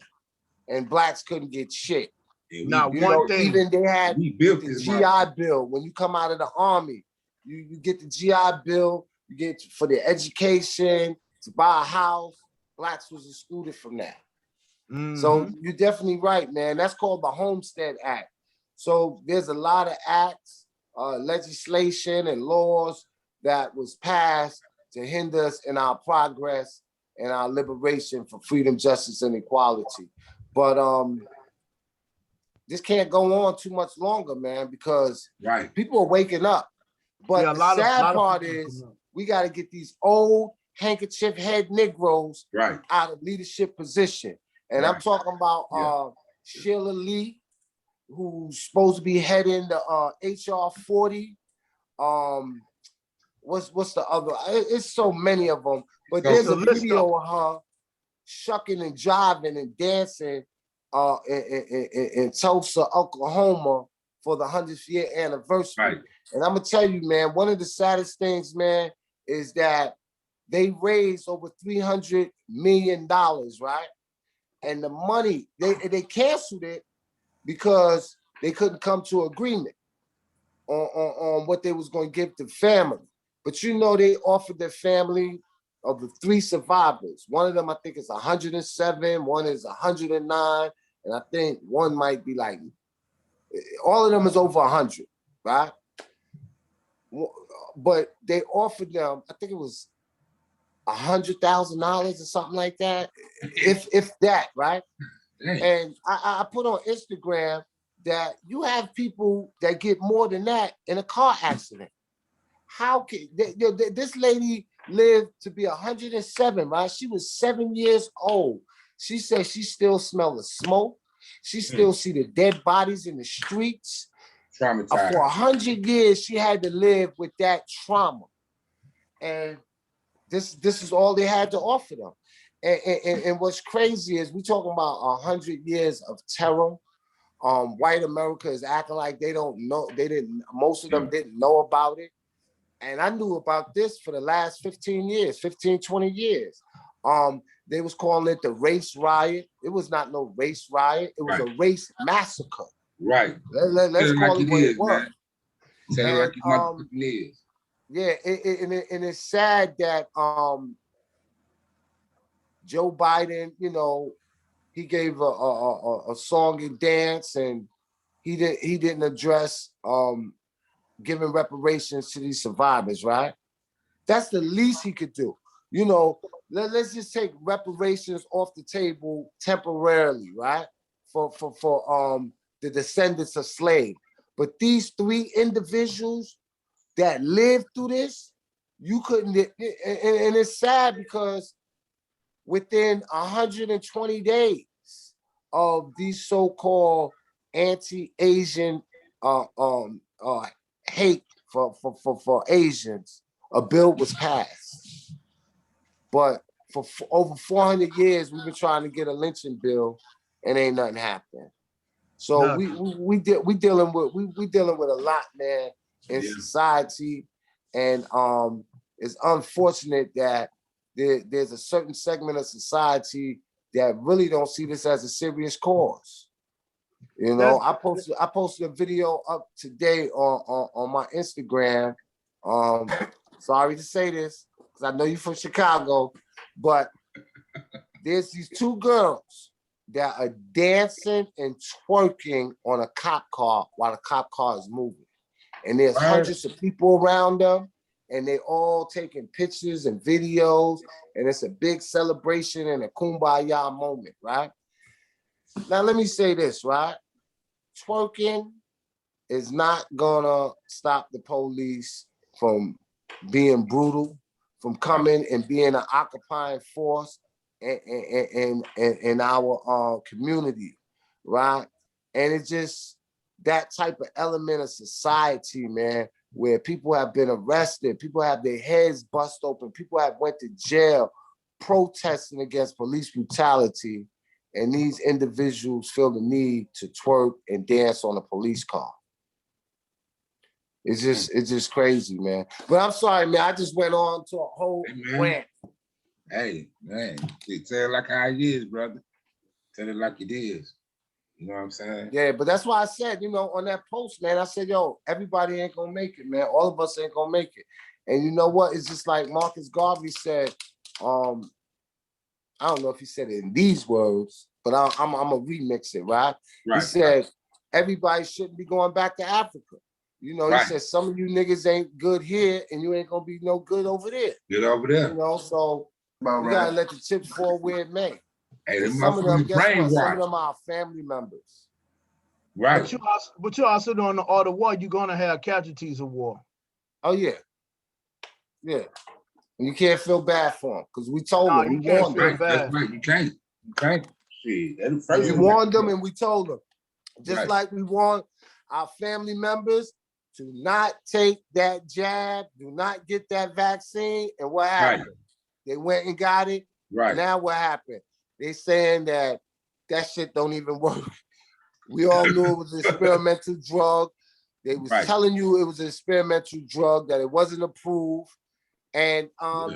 and blacks couldn't get shit. Now, one thing, even they had the GI Bill. When you come out of the army, you get the GI Bill. You get for the education, to buy a house. Blacks was excluded from that. Mm-hmm. So you're definitely right, man. That's called the Homestead Act. So there's a lot of acts, legislation, and laws that was passed to hinder us in our progress and our liberation for freedom, justice, and equality. But this can't go on too much longer, man, because people are waking up. But the sad part is we got to get these old handkerchief head Negroes out of leadership position. And I'm talking about Sheila Lee, who's supposed to be heading the HR 40. What's the other? It's so many of them, but there's a video of her shucking and jiving and dancing in Tulsa, Oklahoma for the 100th year anniversary. Right. And I'm gonna tell you, man, one of the saddest things, man, is that they raised over $300 million, right? And the money, they canceled it because they couldn't come to agreement on what they was going to give the family. But you know, they offered their family of the 3 survivors. One of them, I think, is 107, one is 109, and I think one might be like, all of them is over 100, right? But they offered them, I think it was $100,000 or something like that, if that, right? And I put on Instagram that you have people that get more than that in a car accident. How can this lady lived to be 107, right? She was 7 years old. She said she still smelled the smoke. She still see the dead bodies in the streets. Traumatized. For 100 years, she had to live with that trauma. And this is all they had to offer them. And what's crazy is we talking about 100 years of terror. White America is acting like they don't know. Most of them didn't know about it. And I knew about this for the last 15 years, 15, 20 years. They was calling it the race riot. It was not no race riot. It was a race massacre. Right. Let's call it what it was. Tell it like it motherfucking is. Yeah, and it's sad that Joe Biden, you know, he gave a song and dance, and he didn't address giving reparations to these survivors, right? That's the least he could do. You know, let's just take reparations off the table temporarily, right? For the descendants of slaves. But these 3 individuals that lived through this, you couldn't, and it's sad because within 120 days of these so-called anti-Asian hate for Asians, a bill was passed. But for over 400 years, we've been trying to get a lynching bill, and ain't nothing happening. So we dealing with a lot, man, in society, and it's unfortunate that there's a certain segment of society that really don't see this as a serious cause. You know, I posted a video up today on my Instagram. Sorry to say this, because I know you're from Chicago, but there's these 2 girls that are dancing and twerking on a cop car while the cop car is moving. And there's hundreds of people around them, and they all taking pictures and videos, and it's a big celebration and a kumbaya moment, right? Now, let me say this, right? Twerking is not gonna stop the police from being brutal, from coming and being an occupying force in our community, right? And it's just that type of element of society, man, where people have been arrested, people have their heads bust open, people have went to jail protesting against police brutality, and these individuals feel the need to twerk and dance on a police car. It's just crazy, man. But I'm sorry, man, I just went on to a whole rant. Hey, man, tell it like how it is, brother. Tell it like it is. You know what I'm saying? Yeah, but that's why I said, you know, on that post, man, I said, yo, everybody ain't gonna make it, man. All of us ain't gonna make it. And you know what? It's just like Marcus Garvey said, I don't know if he said it in these words, but I'm gonna remix it, right? He said, everybody shouldn't be going back to Africa. You know, he said, some of you niggas ain't good here, and you ain't gonna be no good over there. Good over there. You know, so we gotta let the chips fall where it may. Hey, some of them, guess what? Some of them are family members. Right. But you also know in the art of war, you're gonna have casualties of war. Oh yeah. Yeah. And you can't feel bad for them because we told them. We warned them. That's right. You can't. You can't. See, we warned them and we told them. Just Right. like we want our family members to not take that jab, do not get that vaccine. And what happened? Right. They went and got it. Right. Now what happened? They saying that shit don't even work. We all knew it was an experimental drug. They was Right. telling you it was an experimental drug, that it wasn't approved. And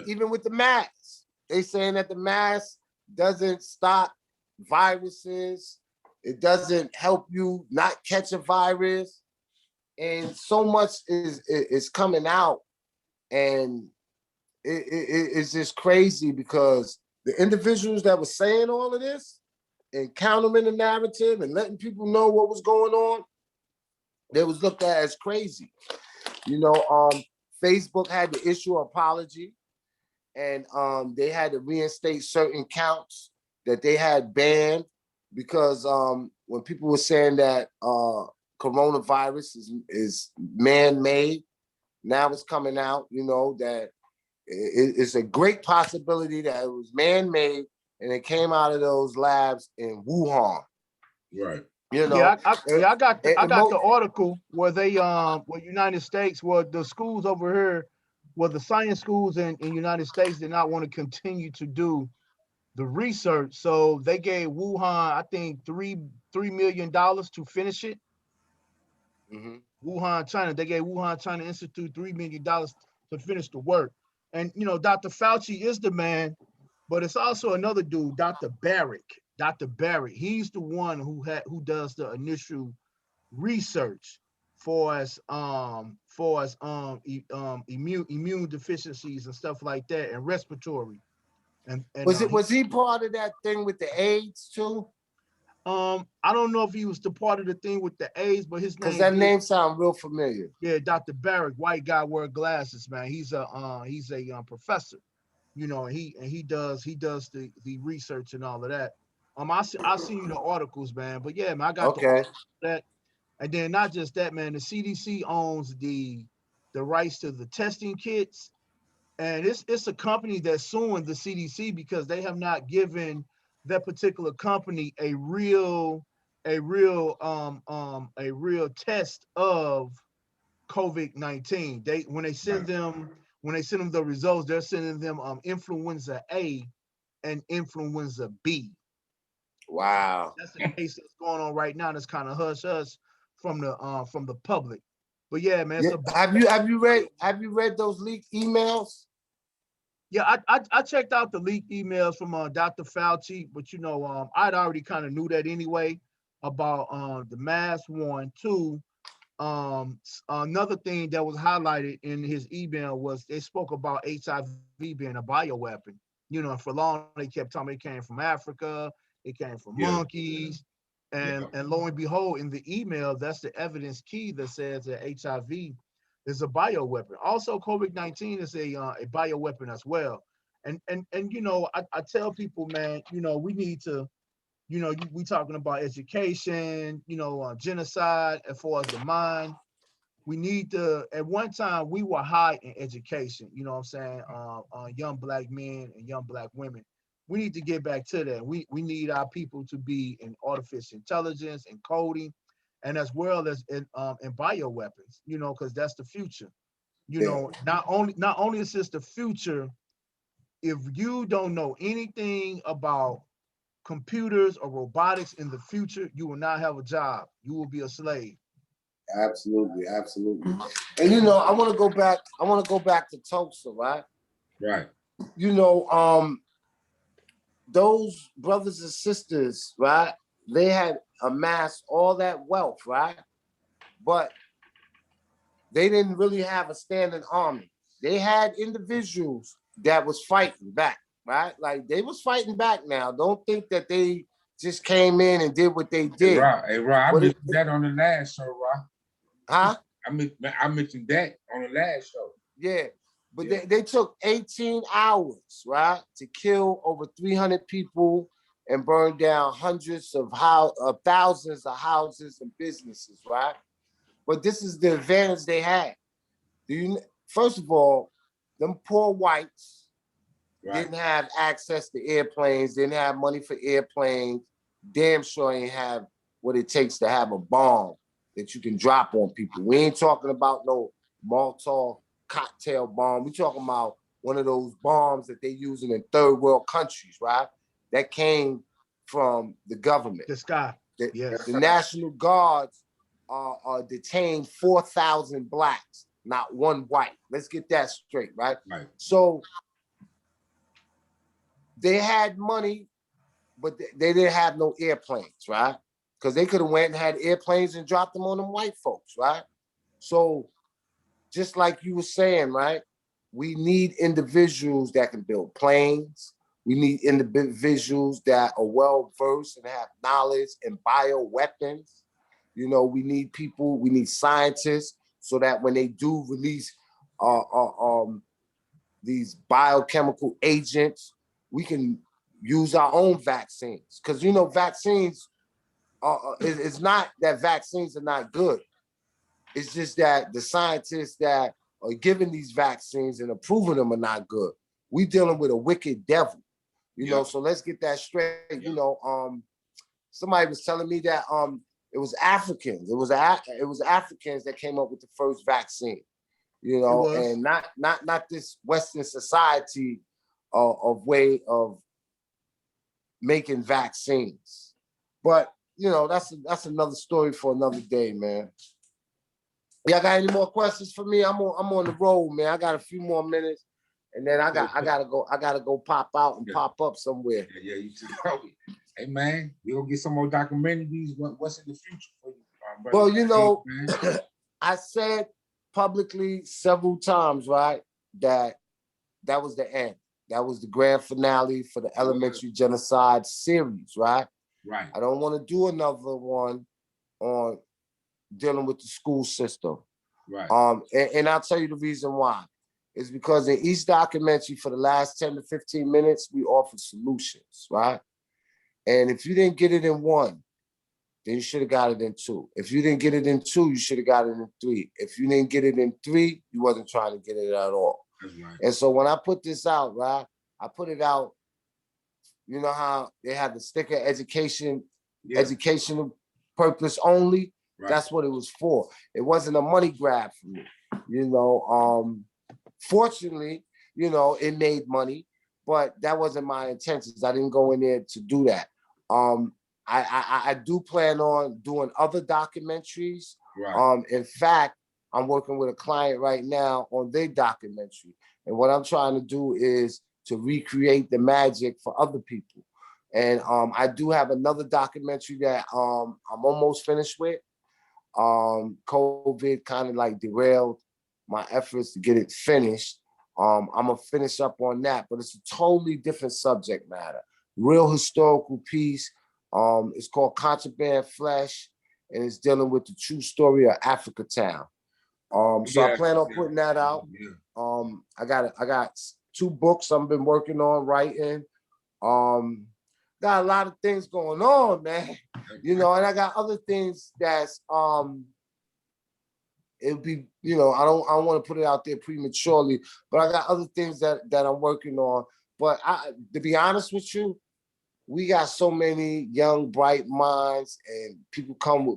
even with the mask, they saying that the mask doesn't stop viruses. It doesn't help you not catch a virus. And so much is coming out. And it's just crazy because the individuals that were saying all of this and countering the narrative and letting people know what was going on, they was looked at as crazy. You know, Facebook had to issue an apology, and they had to reinstate certain counts that they had banned because when people were saying that coronavirus is man-made, now it's coming out, you know, that it's a great possibility that it was man-made and it came out of those labs in Wuhan. Right. You know, Yeah, I got the article where they where United States, where the schools over here, where the science schools in United States did not want to continue to do the research, so they gave Wuhan, I think, $3 million to finish it. Mm-hmm. Wuhan, China, they gave Wuhan China Institute $3 million to finish the work. And you know, Dr. Fauci is the man, but it's also another dude, Dr. Barrick. Dr. Barrick, he's the one who does the initial research for immune deficiencies and stuff like that, and respiratory. And was he part of that thing with the AIDS too? I don't know if he was the part of the thing with the AIDS, but his name, because that name sounds real familiar. Yeah, Dr. Barrick, white guy, wear glasses, man. He's a professor, you know, and he does the research and all of that. I seen you the articles, man. But yeah, man, I got that. And then not just that, man. The CDC owns the rights to the testing kits, and it's a company that's suing the CDC because they have not given that particular company a real test of COVID-19. When they send them the results, they're sending them influenza A and influenza B. Wow. That's the case that's going on right now. That's kind of hush from the public. But yeah, man. Yeah. Have you read those leaked emails? Yeah, I checked out the leaked emails from Dr. Fauci, but you know, I'd already kind of knew that anyway about the mask, one. Two, another thing that was highlighted in his email was they spoke about HIV being a bioweapon. You know, and for long they kept talking it came from Africa, it came from monkeys, and lo and behold, in the email, that's the evidence key that says that HIV is a bioweapon. Also, COVID-19 is a bioweapon as well. And you know, I tell people, man, you know, we need to, you know, we talking about education, you know, genocide as far as the mind. We need to, at one time, we were high in education, you know what I'm saying? Young Black men and young Black women. We need to get back to that. We need our people to be in artificial intelligence and coding, and as well as in bioweapons, you know, because that's the future. You know, not only is this the future, if you don't know anything about computers or robotics in the future, you will not have a job. You will be a slave. Absolutely, absolutely. And you know, I want to go back to Tulsa, right? Right. You know, those brothers and sisters, right? They had amassed all that wealth, right? But they didn't really have a standing army. They had individuals that was fighting back, right? Like they was fighting back now. Don't think that they just came in and did what they did. Hey, Rob, I mentioned that on the last show, Rob. Huh? I mentioned that on the last show. Yeah, but they took 18 hours, right, to kill over 300 people and burn down hundreds of thousands of houses and businesses, right? But this is the advantage they had. First of all, them poor whites didn't have access to airplanes, didn't have money for airplanes, damn sure ain't have what it takes to have a bomb that you can drop on people. We ain't talking about no Molotov cocktail bomb. We talking about one of those bombs that they using in third world countries, right? That came from the government. The sky. The National Guards detained 4,000 blacks, not one white. Let's get that straight, right? Right. So they had money, but they didn't have no airplanes, right? Because they could have went and had airplanes and dropped them on them white folks, right? So just like you were saying, right? We need individuals that can build planes. We need individuals that are well-versed and have knowledge in bioweapons. You know, we need people, we need scientists so that when they do release these biochemical agents, we can use our own vaccines. Because, you know, vaccines, it's not that vaccines are not good. It's just that the scientists that are giving these vaccines and approving them are not good. We dealing with a wicked devil, you know, so let's get that straight. You know, somebody was telling me that it was Africans. It was Africans that came up with the first vaccine, you know, and not this Western society of way of making vaccines. But you know, that's another story for another day, man. Y'all got any more questions for me? I'm on the road, man. I got a few more minutes, and then I gotta go pop out and pop up somewhere. Yeah, you too. Hey man, we gonna get some more documentaries. What's in the future for you, Well, you know, I said publicly several times, right, that was the end. That was the grand finale for the elementary genocide series, right? Right. I don't want to do another one on dealing with the school system. Right. And I'll tell you the reason why. It's because in each documentary for the last 10 to 15 minutes, we offer solutions, right? And if you didn't get it in one, then you should have got it in two. If you didn't get it in two, you should have got it in three. If you didn't get it in three, you wasn't trying to get it at all. That's right. And so when I put this out, right, I put it out, you know how they have the sticker educational purpose only? Right. That's what it was for. It wasn't a money grab for me. You know, fortunately, you know, it made money, but that wasn't my intentions. I didn't go in there to do that. I do plan on doing other documentaries. Right. In fact, I'm working with a client right now on their documentary. And what I'm trying to do is to recreate the magic for other people. And I do have another documentary that I'm almost finished with. COVID kind of like derailed my efforts to get it finished. I'm gonna finish up on that, but it's a totally different subject matter. Real historical piece. It's called Contraband Flesh, and it's dealing with the true story of Africa Town. So I plan on putting that out. I got 2 books I've been working on writing. Got a lot of things going on, man. You know, and I got other things that's it'll be, you know, I don't want to put it out there prematurely, but I got other things that I'm working on. But to be honest with you, we got so many young, bright minds, and people come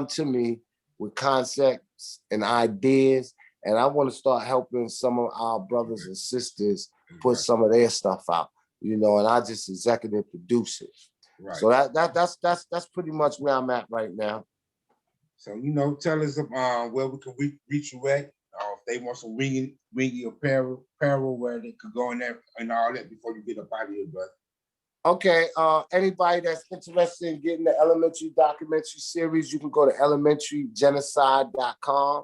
to me with concepts and ideas, and I want to start helping some of our brothers and sisters put some of their stuff out, you know, and I just executive produce it. Right. So that's pretty much where I'm at right now. So, you know, tell us where we can reach you at. If they want some wingy apparel where they could go in there and all that before you get up out of here, brother. Okay, anybody that's interested in getting the elementary documentary series, you can go to elementarygenocide.com.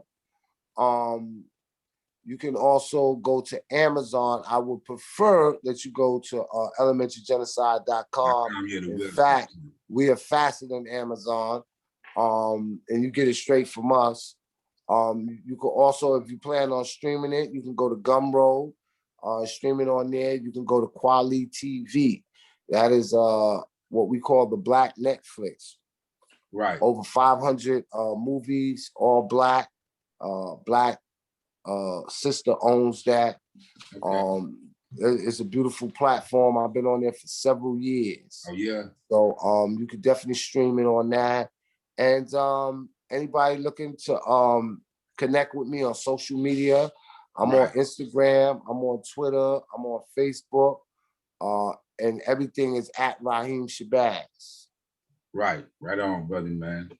You can also go to Amazon. I would prefer that you go to elementarygenocide.com. In fact, we are faster than Amazon, and you get it straight from us. You can also, if you plan on streaming it, you can go to Gumroad, stream it on there. You can go to Quali TV. That is what we call the Black Netflix. Right. Over 500 movies, all Black. Black sister owns that. Okay. It's a beautiful platform. I've been on there for several years. Oh yeah. So you could definitely stream it on that. And anybody looking to connect with me on social media, I'm on Instagram, I'm on Twitter, I'm on Facebook, and everything is at Raheem Shabazz. Right on, brother, man.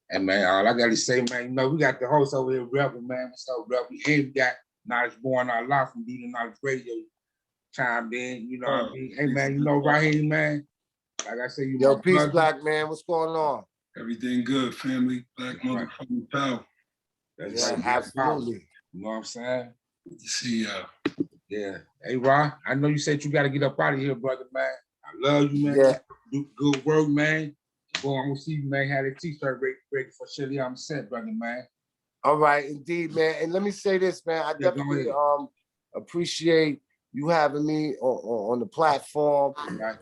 And man, all I gotta say, man, you know, we got the host over here, Rebel, man. What's up, Rebel? And we got Knowledge Born Our Life from Beating Knowledge Radio chimed in, you know what I mean? Hey man, you know, Rahiem, man. Like I say, you Yo, my peace, brother. black man. What's going on? Everything good, family. Black motherfucking power. That's Yeah, right. absolutely. You know what I'm saying? Good to see y'all. Yeah. Hey, Ra, I know you said you got to get up out of here, brother, man. I love you, man. Yeah. Do good work, man. Boy, I'm gonna see you, man. Have a t-shirt ready for Shelly. I'm set, brother, man. All right, indeed, man. And let me say this, man. I definitely appreciate you having me on the platform. Right.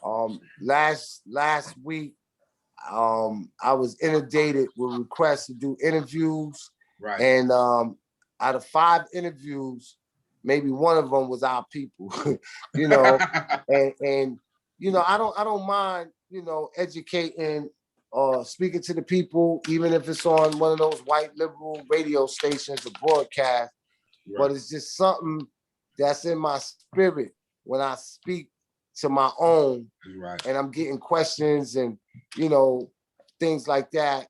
Last week, I was inundated with requests to do interviews. Right. And out of 5 interviews, maybe one of them was our people, you know. and you know, I don't mind, you know, educating or speaking to the people, even if it's on one of those white liberal radio stations or broadcast. Right. But it's just something that's in my spirit when I speak to my own. Right. And I'm getting questions and, you know, things like that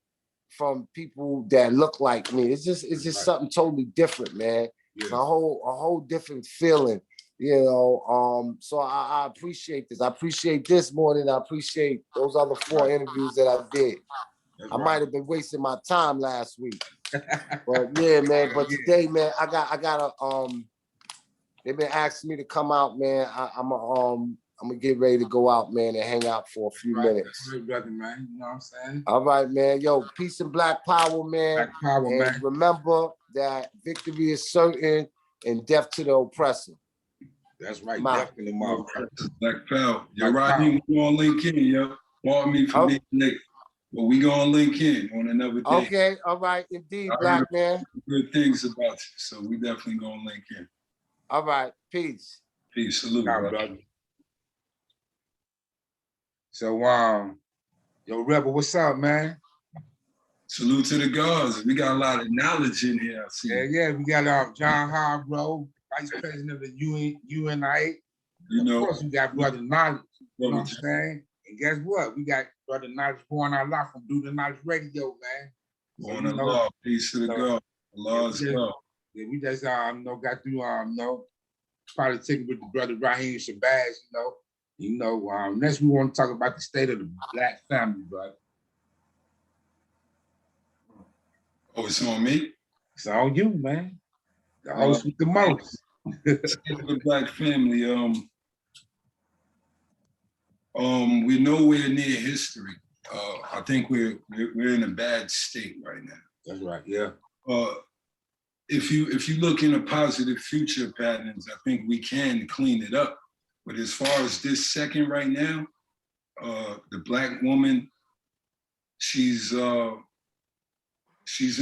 from people that look like me. It's just right. Something totally different, man. Yeah. It's a whole different feeling, you know. So I appreciate this. I appreciate this more than I appreciate those other 4 interviews that I did. That's I might have been wasting my time last week. But yeah, man. But today, man, I got they've been asking me to come out, man. I'm gonna get ready to go out, man, and hang out for a few minutes. Right, brother, man. You know what I'm saying? All right, man. Yo, peace and black power, man. Black power, and man. Remember that victory is certain and death to the oppressor. That's right. Death to the motherfucker. Black power. You're right. We gonna link in, yo. Pardon me for being late. But we gonna link in on another day. Okay, all right, indeed, black man. Good things about you, so we definitely gonna link in. All right, peace. Peace, salute, brother. So, yo, Rebel, what's up, man? Salute to the gods. We got a lot of knowledge in here. I see. Yeah, we got John Hargrove, Vice President of the UNI. You know, of course, we got Brother Knowledge. You know what I'm saying? And guess what? We got Brother Knowledge Born Our Life from Do the Knowledge Radio, man. Born so, Allah, peace to the God. Allah's love. Yeah, we just got through politicking with the brother Raheem Shabazz, next we want to talk about the state of the black family, brother. Oh, it's on me? It's on you, man. The host with the most. State of the black family, we're nowhere near history. I think we're in a bad state right now. That's right, yeah. If you look into positive future patterns, I think we can clean it up. But as far as this second right now, the black woman, she's in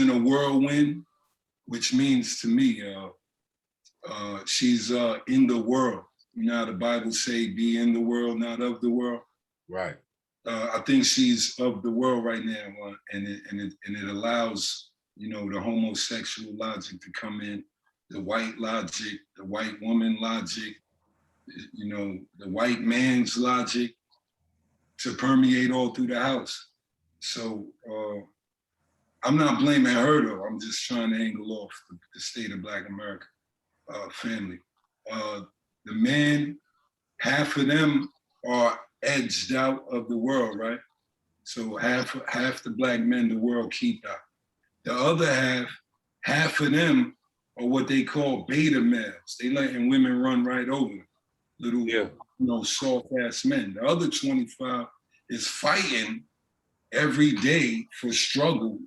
a whirlwind, which means to me, she's in the world. You know how the Bible say, be in the world, not of the world. Right. I think she's of the world right now, and it allows, you know, the homosexual logic to come in, the white logic, the white woman logic, you know, the white man's logic to permeate all through the house. So I'm not blaming her though. I'm just trying to angle off the state of Black America family. The men, half of them are edged out of the world, right? So half the black men the world keep out. The other half of them are what they call beta males. They letting women run right over them. Little, you know, soft-ass men. The other 25 is fighting every day for struggle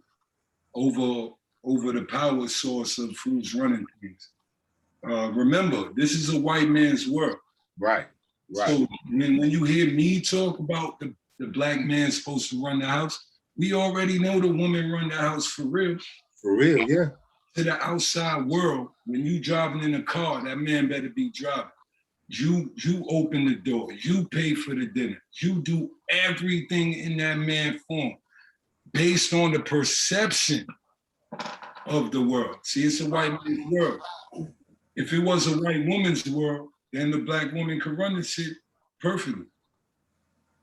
over the power source of who's running things. Remember, this is a white man's world. Right. So when you hear me talk about the black man supposed to run the house, we already know the woman run the house for real. For real, yeah. To the outside world, when you driving in a car, that man better be driving. You open the door, you pay for the dinner, you do everything in that man form based on the perception of the world. See, it's a white man's world. If it was a white woman's world, then the black woman could run the shit perfectly.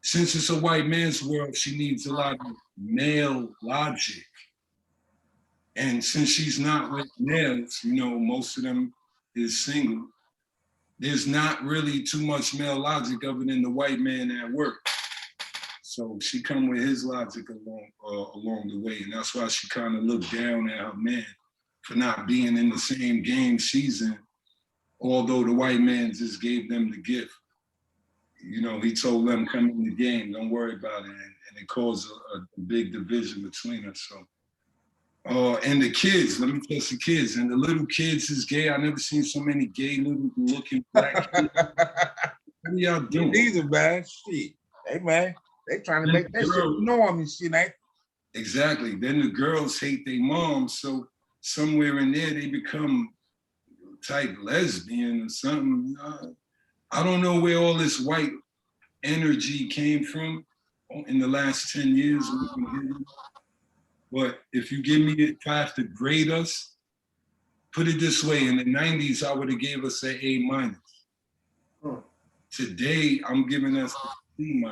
Since it's a white man's world, she needs a lot of male logic. And since she's not with males, you know, most of them is single, there's not really too much male logic other than the white man at work. So she come with his logic along the way. And that's why she kind of looked down at her man for not being in the same game she's in, although the white man just gave them the gift. You know, he told them, come in the game, don't worry about it. And it caused a big division between us. So. And the kids, let me test the kids. And the little kids is gay. I never seen so many gay little looking black kids. What are y'all doing? These are bad shit. Hey man, they trying to make that shit norm and shit, ain't? Exactly. Then the girls hate their moms, so somewhere in there they become type lesbian or something. I don't know where all this white energy came from in the last 10 years. But if you give me, if I have to grade us, put it this way, in the 90s, I would have gave us an A-. Today, I'm giving us a C-.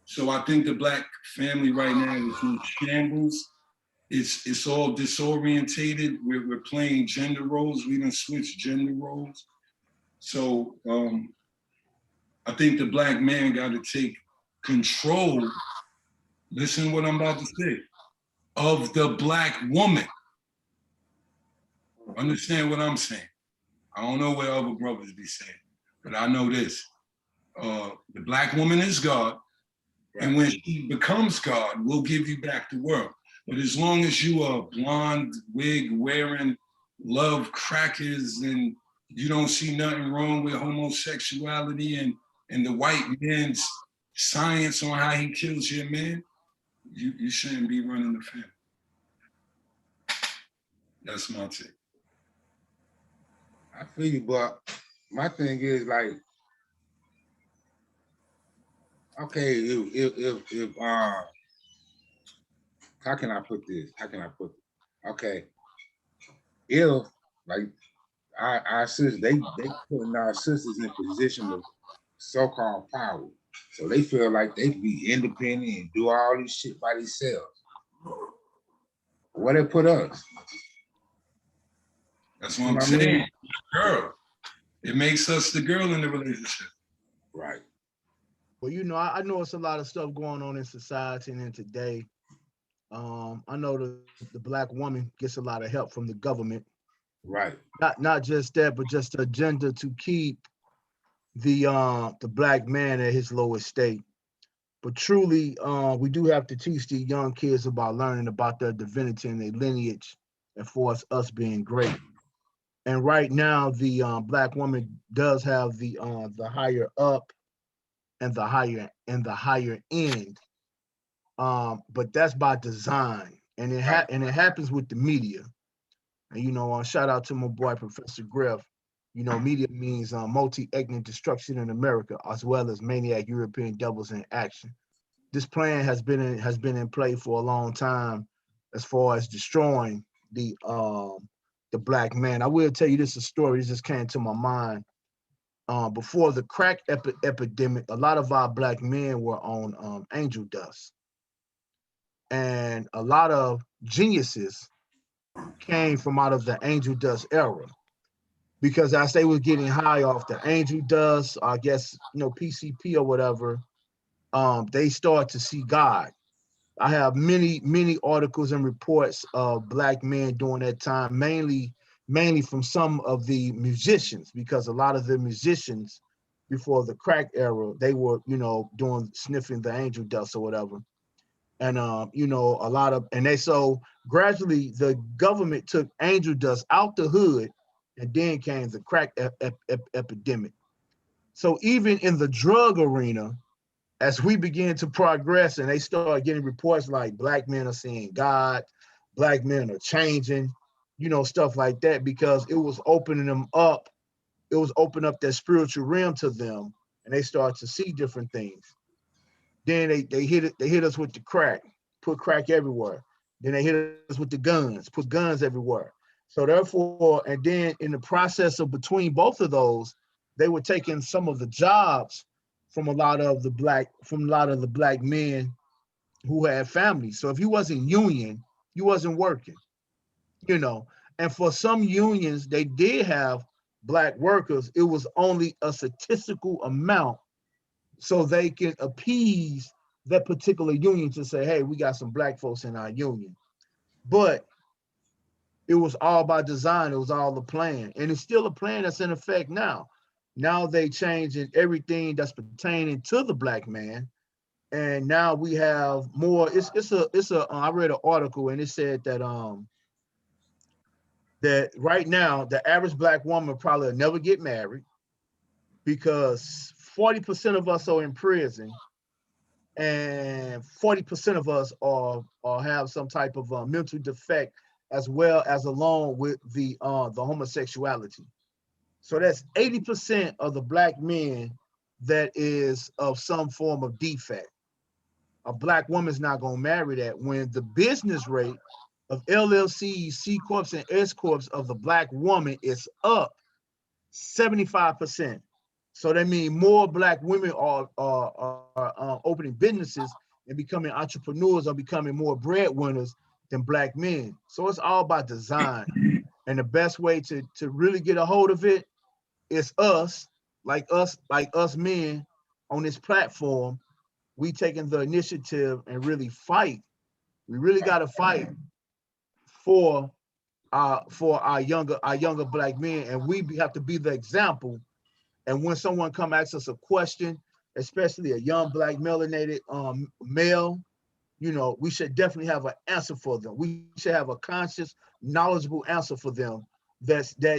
So I think the black family right now is in shambles. It's all disorientated. We're playing gender roles. We done switched gender roles. So I think the black man got to take control. Listen what I'm about to say, of the black woman. Understand what I'm saying? I don't know what other brothers be saying, but I know this. The black woman is God, and when she becomes God, we'll give you back the world. But as long as you are blonde wig wearing, love crackers, and you don't see nothing wrong with homosexuality and the white man's science on how he kills your man, you shouldn't be running the family. That's my take. I feel you, but my thing is like, okay, if how can I put this? Okay, if like our sisters, they putting our sisters in position of so-called power. So they feel like they can be independent and do all this shit by themselves. Where they put us? That's what I'm saying. Girl. It makes us the girl in the relationship. Right. Well, you know, I know it's a lot of stuff going on in society and in today. I know the black woman gets a lot of help from the government. Right. Not just that, but just the agenda to keep the black man at his lowest state. But truly, we do have to teach the young kids about learning about their divinity and their lineage, and for us being great. And right now, the black woman does have the higher up and the higher end, but that's by design, and it happens with the media. And you know, shout out to my boy Professor Griff. You know, media means multi-ethnic destruction in America, as well as maniac European devils in action. This plan has been in play for a long time, as far as destroying the black man. I will tell you this, a story that just came to my mind. Before the crack epidemic, a lot of our black men were on angel dust, and a lot of geniuses came from out of the angel dust era. Because as they were getting high off the angel dust, I guess, you know, PCP or whatever, they start to see God. I have many articles and reports of black men during that time, mainly from some of the musicians, because a lot of the musicians before the crack era, they were, you know, sniffing the angel dust or whatever. And you know, so gradually the government took angel dust out the hood, and then came the crack epidemic. So even in the drug arena, as we begin to progress and they start getting reports like black men are seeing God, black men are changing, you know, stuff like that, because it was opening them up was open up that spiritual realm to them, and they start to see different things. Then they hit us with the crack, put crack everywhere. Then they hit us with the guns, put guns everywhere. So therefore, and then in the process of between both of those, they were taking some of the jobs from a lot of the black men who had families. So if you wasn't union, you wasn't working, you know. And for some unions, they did have black workers. It was only a statistical amount, so they can appease that particular union to say, hey, we got some black folks in our union. But it was all by design. It was all a plan. And it's still a plan that's in effect now. Now they changing everything that's pertaining to the black man. And now we have more, I read an article and it said that that right now the average black woman probably will never get married because 40% of us are in prison and 40% of us are have some type of mental defect, as well as along with the homosexuality. So that's 80% of the black men that is of some form of defect. A black woman's not gonna marry that when the business rate of LLCs, C Corps, and S Corps of the black woman is up 75%. So that means more black women are opening businesses and becoming entrepreneurs, or becoming more breadwinners than black men. So it's all by design. And the best way to really get a hold of it is us men on this platform. We taking the initiative and really fight. We really got to fight for our younger black men, and we have to be the example. And when someone come ask us a question, especially a young black melanated male, you know, we should definitely have an answer for them. We should have a conscious, knowledgeable answer for them.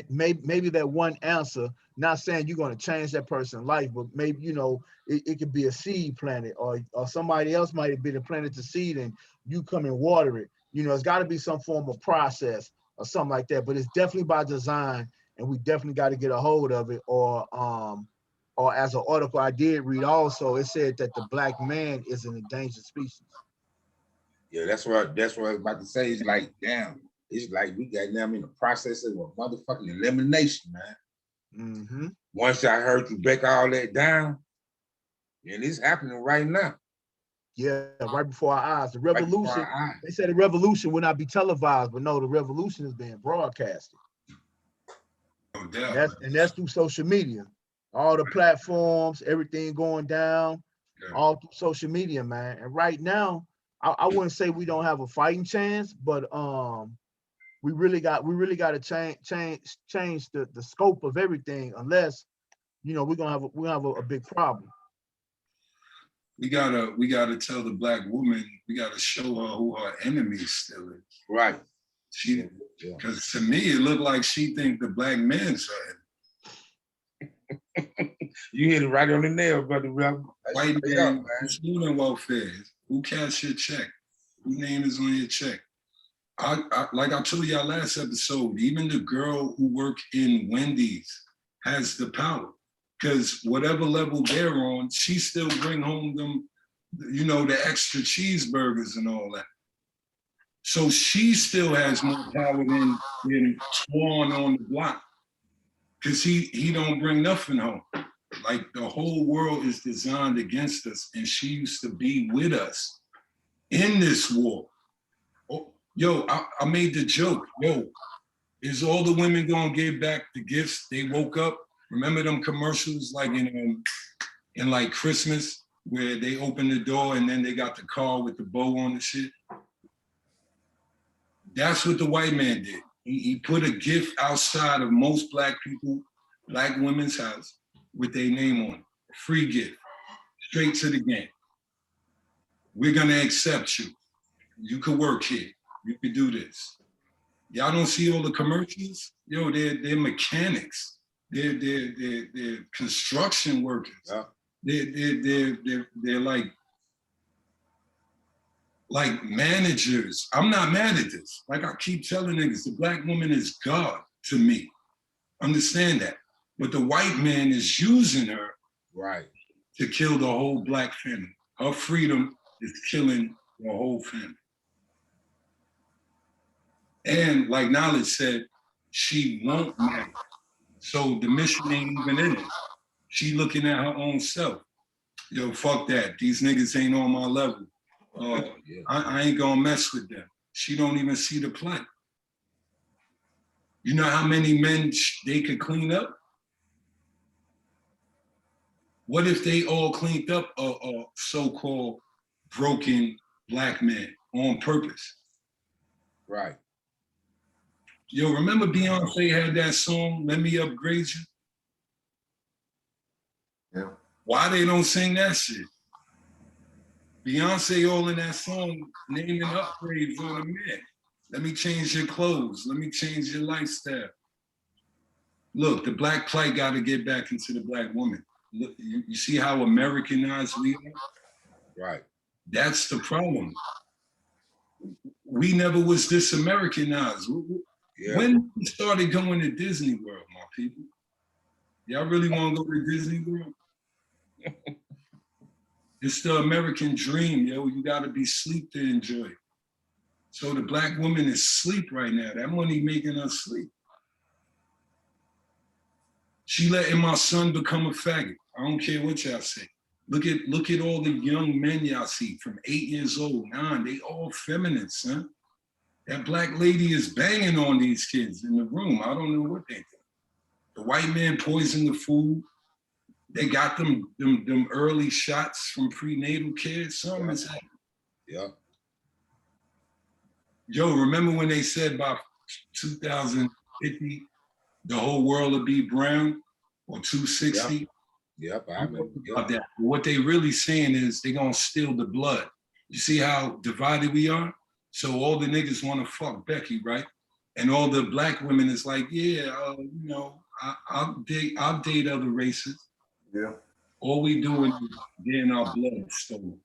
Maybe that one answer, not saying you're going to change that person's life, but maybe, you know, it could be a seed planted, or somebody else might have been planted the seed and you come and water it. You know, it's got to be some form of process or something like that, but it's definitely by design, and we definitely got to get a hold of it. Or as an article I did read also, it said that the black man is an endangered species. Yeah, that's what I was about to say. It's like, damn, it's like we got them in the process of a motherfucking elimination, man. Mm-hmm. Once I heard you break all that down, and it's happening right now. Yeah, right before our eyes. The revolution, Right, they said the revolution will not be televised, but no, the revolution is being broadcasted. No doubt. And that's through social media. All the platforms, everything going down, all through social media, man. And right now, I wouldn't say we don't have a fighting chance, but we really got to change the scope of everything, unless, you know, we're gonna have a big problem. We gotta tell the black woman, we gotta show her who her enemy still is. Right. Because to me, it looked like she think the black man's her enemy. You hit it right on the nail, brother. White man, student welfare. Who cash your check? Whose name is on your check? I like I told y'all last episode, even the girl who worked in Wendy's has the power. Because whatever level they're on, she still bring home them, you know, the extra cheeseburgers and all that. So she still has more power than Twan on the block. Because he don't bring nothing home. Like the whole world is designed against us, and she used to be with us in this war. Oh, yo, I made the joke. Yo, is all the women gonna give back the gifts they woke up? Remember them commercials like in like Christmas where they open the door and then they got the car with the bow on the shit? That's what the white man did. He put a gift outside of most black people, black women's house with their name on it. A free gift, straight to the game. We're gonna accept you. You could work here. You could do this. Y'all don't see all the commercials? Yo, they're mechanics. They're construction workers. Yeah. They're like managers. I'm not mad at this. Like I keep telling niggas, the black woman is God to me. Understand that. But the white man is using her Right. to kill the whole black family. Her freedom is killing the whole family. And like Knowledge said, she won't marry. So the mission ain't even in it. She looking at her own self. Yo, fuck that. These niggas ain't on my level. I ain't gonna mess with them. She don't even see the play. You know how many men they could clean up? What if they all cleaned up a so-called broken black man on purpose? Right. Yo, remember Beyonce had that song, Let Me Upgrade You? Yeah. Why they don't sing that shit? Beyonce all in that song, naming upgrades on a man. Let me change your clothes. Let me change your lifestyle. Look, the black plight got to get back into the black woman. Look, you see how Americanized we are? Right. That's the problem. We never was this Americanized. Yeah. When we started going to Disney World, my people? Y'all really want to go to Disney World? It's the American dream, yo. You got to be asleep to enjoy it. So the black woman is asleep right now. That money making us sleep. She letting my son become a faggot. I don't care what y'all say. Look at all the young men y'all see from 8 years old, 9. They all feminine, son. That black lady is banging on these kids in the room. I don't know what they think. The white man poisoned the food. They got them early shots from prenatal care. Something is happening. Yeah. Yo, remember when they said by 2050, the whole world will be brown, or 260? Yep. I remember. About that. What they really saying is they're gonna steal the blood. You see how divided we are? So all the niggas wanna fuck Becky, right? And all the black women is like, yeah, I'll date other races. Yeah. All we doing is getting our blood stolen.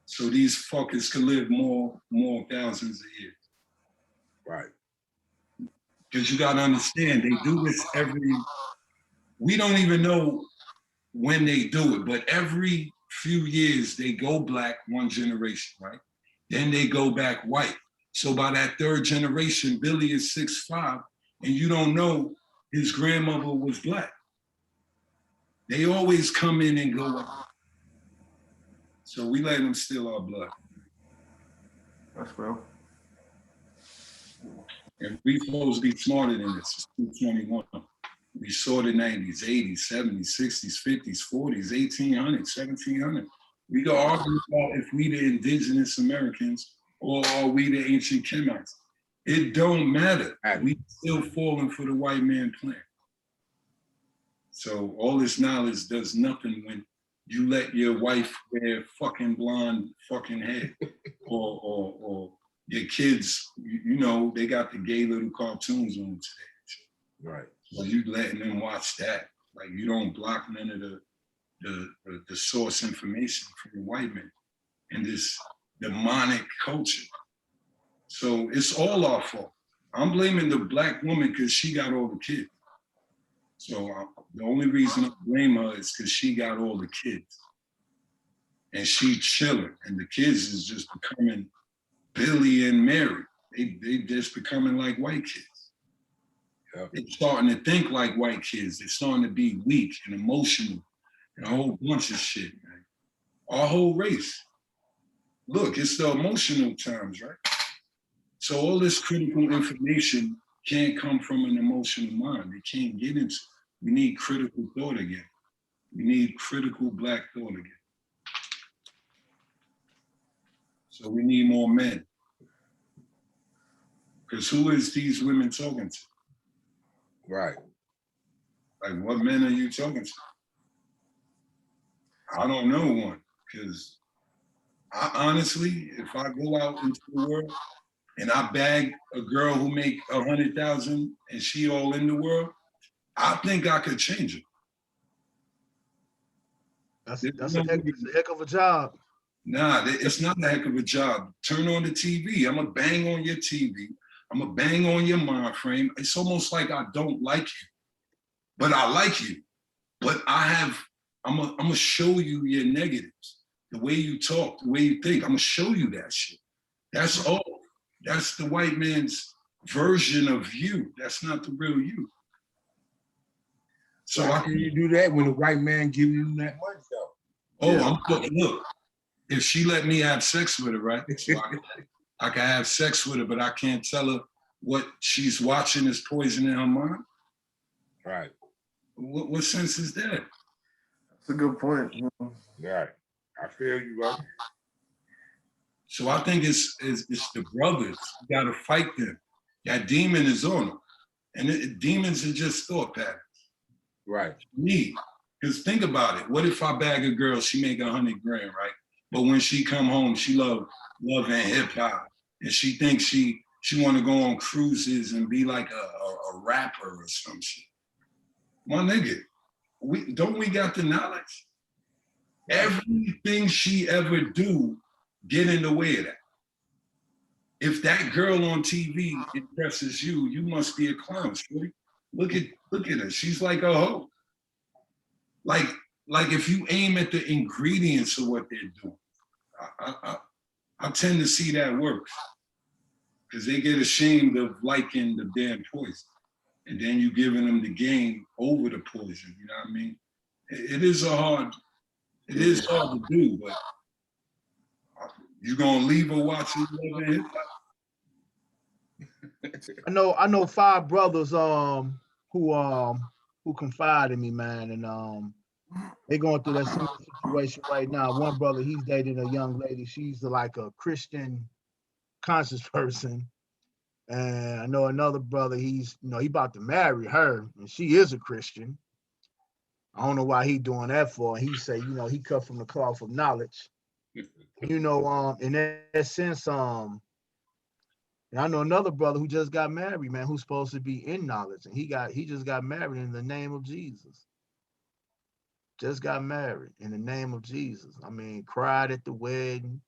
So these fuckers can live more thousands of years. Right. Because you gotta understand, they do this we don't even know when they do it, but every few years they go black one generation, right? Then they go back white. So by that third generation, Billy is 6'5", and you don't know his grandmother was black. They always come in and go out. So we let them steal our blood. That's real. And we supposed to be smarter than this. It's 2021. We saw the 90s, 80s, 70s, 60s, 50s, 40s, 1800s, 1700s. We go argue about if we the indigenous Americans or are we the ancient Kemites. It don't matter. We still falling for the white man plan. So all this knowledge does nothing when you let your wife wear fucking blonde fucking hair or your kids, they got the gay little cartoons on today. Right. So you letting them watch that. Like you don't block none of the source information from the white man and this demonic culture. So it's all our fault. I'm blaming the black woman because she got all the kids. So the only reason I blame her is because she got all the kids. And she chilling. And the kids is just becoming Billy and Mary. They just becoming like white kids. Yep. They're starting to think like white kids. They're starting to be weak and emotional and a whole bunch of shit, man. Our whole race. Look, it's the emotional times, right? So all this critical information can't come from an emotional mind. They can't get into it. We need critical thought again. We need critical black thought again. So we need more men. Because who is these women talking to? Right. Like, what men are you talking to? I don't know one. Because I honestly, if I go out into the world and I bag a girl who make 100,000 and she all in the world, I think I could change her. That's a heck of a job. Nah, it's not a heck of a job. Turn on the TV. I'm going to bang on your TV. I'm going to bang on your mind frame. It's almost like I don't like you. but I like you. But I'm gonna show you your negatives, the way you talk, the way you think. I'm gonna show you that shit. That's all. That's the white man's version of you. That's not the real you. So How can you do that when the white man giving you that money though? Look, if she let me have sex with her, right? So I can have sex with her, but I can't tell her what she's watching is poisoning her mind. Right. What sense is that? That's a good point. Right. I feel you, bro. So I think it's the brothers. You gotta fight them. That demon is on them. And demons are just thought patterns. Right. Me. Because think about it. What if I bag a girl, she make 100 grand, right? But when she come home, she love and hip hop. And she thinks she want to go on cruises and be like a rapper or some shit. My nigga, we got the knowledge? Everything she ever do get in the way of that. If that girl on TV impresses you, you must be a clown, shorty. Look at her. She's like a hoe. Like if you aim at the ingredients of what they're doing, I tend to see that works. Because they get ashamed of liking the damn poison. And then you giving them the game over the poison, you know what I mean? It is hard to do, but you gonna leave her watching Love and Hip Hop? I know 5 brothers who confide in me, man, and they're going through that same situation right now. One brother, he's dating a young lady. She's like a Christian conscious person. And I know another brother, he about to marry her, and she is a Christian. I don't know why he doing that for. He say, he cut from the cloth of knowledge. In that sense, and I know another brother who just got married, man, who's supposed to be in knowledge, and he just got married in the name of Jesus. Just got married in the name of Jesus. I mean, cried at the wedding.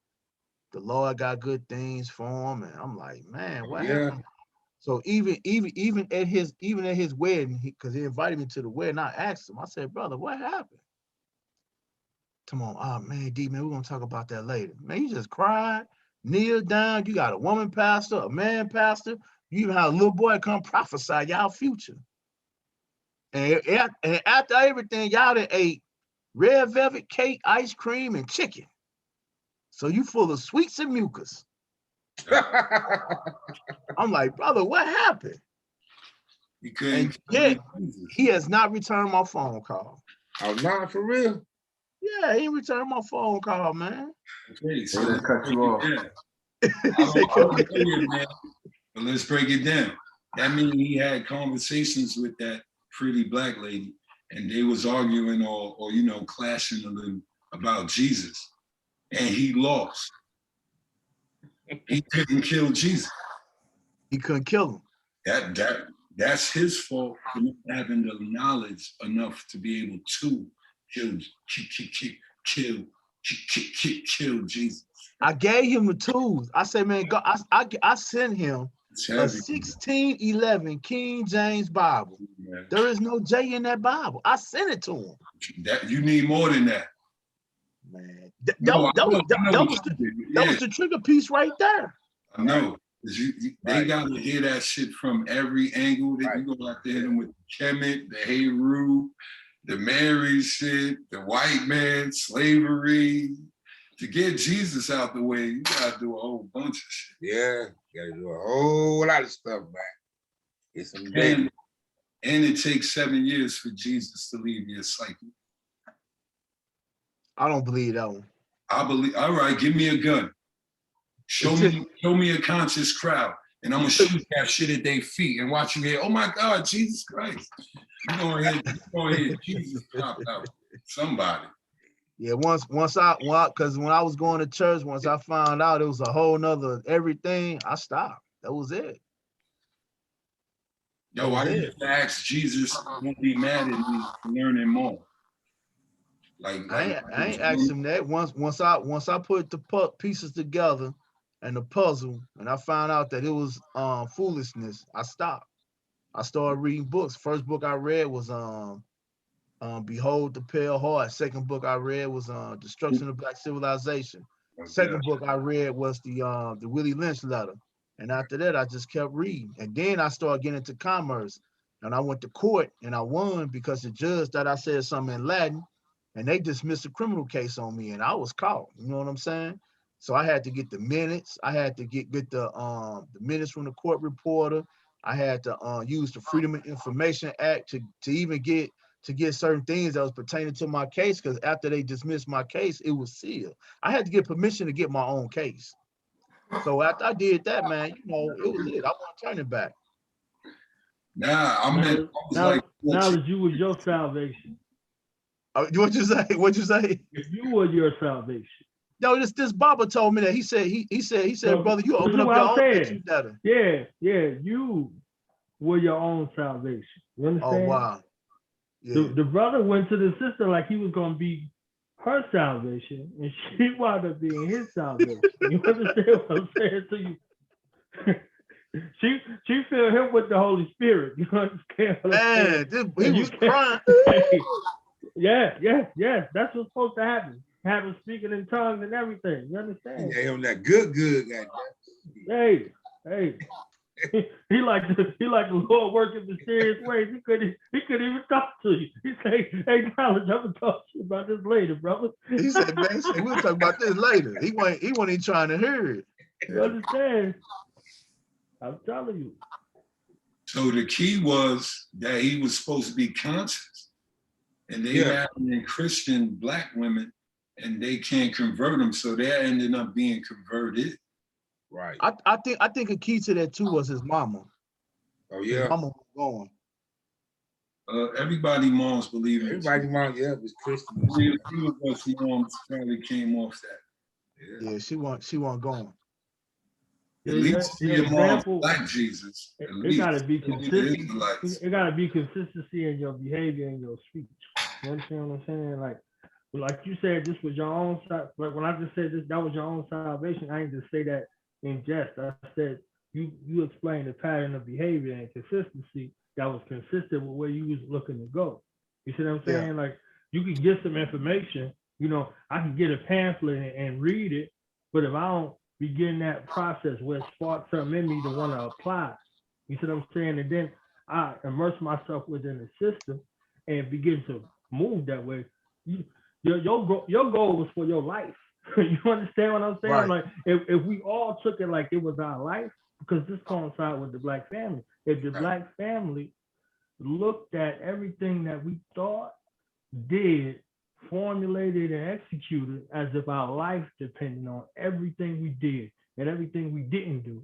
The Lord got good things for him, and I'm like, man, what happened? So even at his wedding, because he invited me to the wedding, I asked him. I said, brother, what happened? Come on, oh man, D man, we're gonna talk about that later. Man, you just cried, kneel down. You got a woman pastor, a man pastor. You even had a little boy come prophesy y'all future. And after everything, y'all done ate red velvet cake, ice cream, and chicken. So you full of sweets and mucus. I'm like, brother, what happened? He has not returned my phone call. Oh, not for real? Yeah, he returned my phone call, man. Okay, so they cut you off. But let's break it down. That means he had conversations with that pretty black lady, and they was arguing or clashing a little about Jesus. And he lost. He couldn't kill Jesus. He couldn't kill him. That's his fault for not having the knowledge enough to be able to kill Jesus. I gave him the tools. I said, man, God, I sent him a 1611 King James Bible. Yeah. There is no J in that Bible. I sent it to him. That you need more than that. Man, that was the trigger piece right there. I know. They got to hear that shit from every angle. You go out there hit them with the Kemet, the Heru, the Mary shit, the white man, slavery. To get Jesus out the way, you got to do a whole bunch of shit. Yeah, you got to do a whole lot of stuff, man. It's some and it takes 7 years for Jesus to leave your psyche. I don't believe that one. I believe. All right, give me a gun. Show me a conscious crowd, and I'm gonna shoot that shit at their feet and watch you hear, oh my God, Jesus Christ. You're gonna hear Jesus pop out. Somebody. Yeah, because when I was going to church, once I found out it was a whole nother everything, I stopped. That was it. Yo, I used to ask Jesus, won't be mad at me for learning more. I ain't asked him that. Once I put the pieces together and the puzzle, and I found out that it was foolishness, I stopped. I started reading books. First book I read was Behold the Pale Heart. Second book I read was Destruction of Black Civilization. Second book I read was the Willie Lynch letter. And after that, I just kept reading. And then I started getting into commerce. And I went to court and I won because the judge thought I said something in Latin and they dismissed a criminal case on me and I was caught. You know what I'm saying? So I had to get the minutes. I had to get the minutes from the court reporter. I had to use the Freedom of Information Act to even get certain things that was pertaining to my case, because after they dismissed my case, it was sealed. I had to get permission to get my own case. So after I did that, man, you know, it was it. I wasn't turning back. Knowledge you was your salvation. What'd you say? What'd you say? You were your salvation. No, this Baba told me that. He said, so, brother, you open up your own picture better. Yeah, you were your own salvation. You understand? Oh, wow. Yeah. The brother went to the sister like he was gonna be her salvation, and she wound up being his salvation. You understand what I'm saying to you? She filled him with the Holy Spirit. You understand what I'm saying? He was crying. Yeah. That's what's supposed to happen. Have him speaking in tongues and everything. You understand? Yeah, on that good guy. Hey. He like the Lord work in mysterious ways. He couldn't even talk to you. He say, "Hey, Knowledge, I'm gonna talk to you about this later, brother." He said, "Man, we'll talk about this later." He wasn't even trying to hear it. You understand? I'm telling you. So the key was that he was supposed to be conscious, and they marrying Christian Black women, and they can't convert them, so they ended up being converted. Right. I think a key to that too was his mama. Oh yeah. His mama was going. Everybody moms believe it. Everybody mom, was Christian. Few of us moms probably came off that. Yeah, she wasn't going. At least your mom's like Jesus. It gotta be consistent. It gotta be consistency in your behavior and your speech. You understand what I'm saying? Like you said, this was your own. Like when I just said this, that was your own salvation. I didn't just say that in jest. I said you explained the pattern of behavior and consistency that was consistent with where you was looking to go. You see what I'm saying? Like you could get some information. You know, I can get a pamphlet and read it, but if I don't begin that process where it sparks something in me to want to apply, you see what I'm saying? And then I immerse myself within the system and begin to move that way. Your goal was for your life. You understand what I'm saying? Right. Like if we all took it like it was our life, because this coincides with the Black family. If the Black family looked at everything that we thought, did, formulated, and executed as if our life depended on everything we did and everything we didn't do,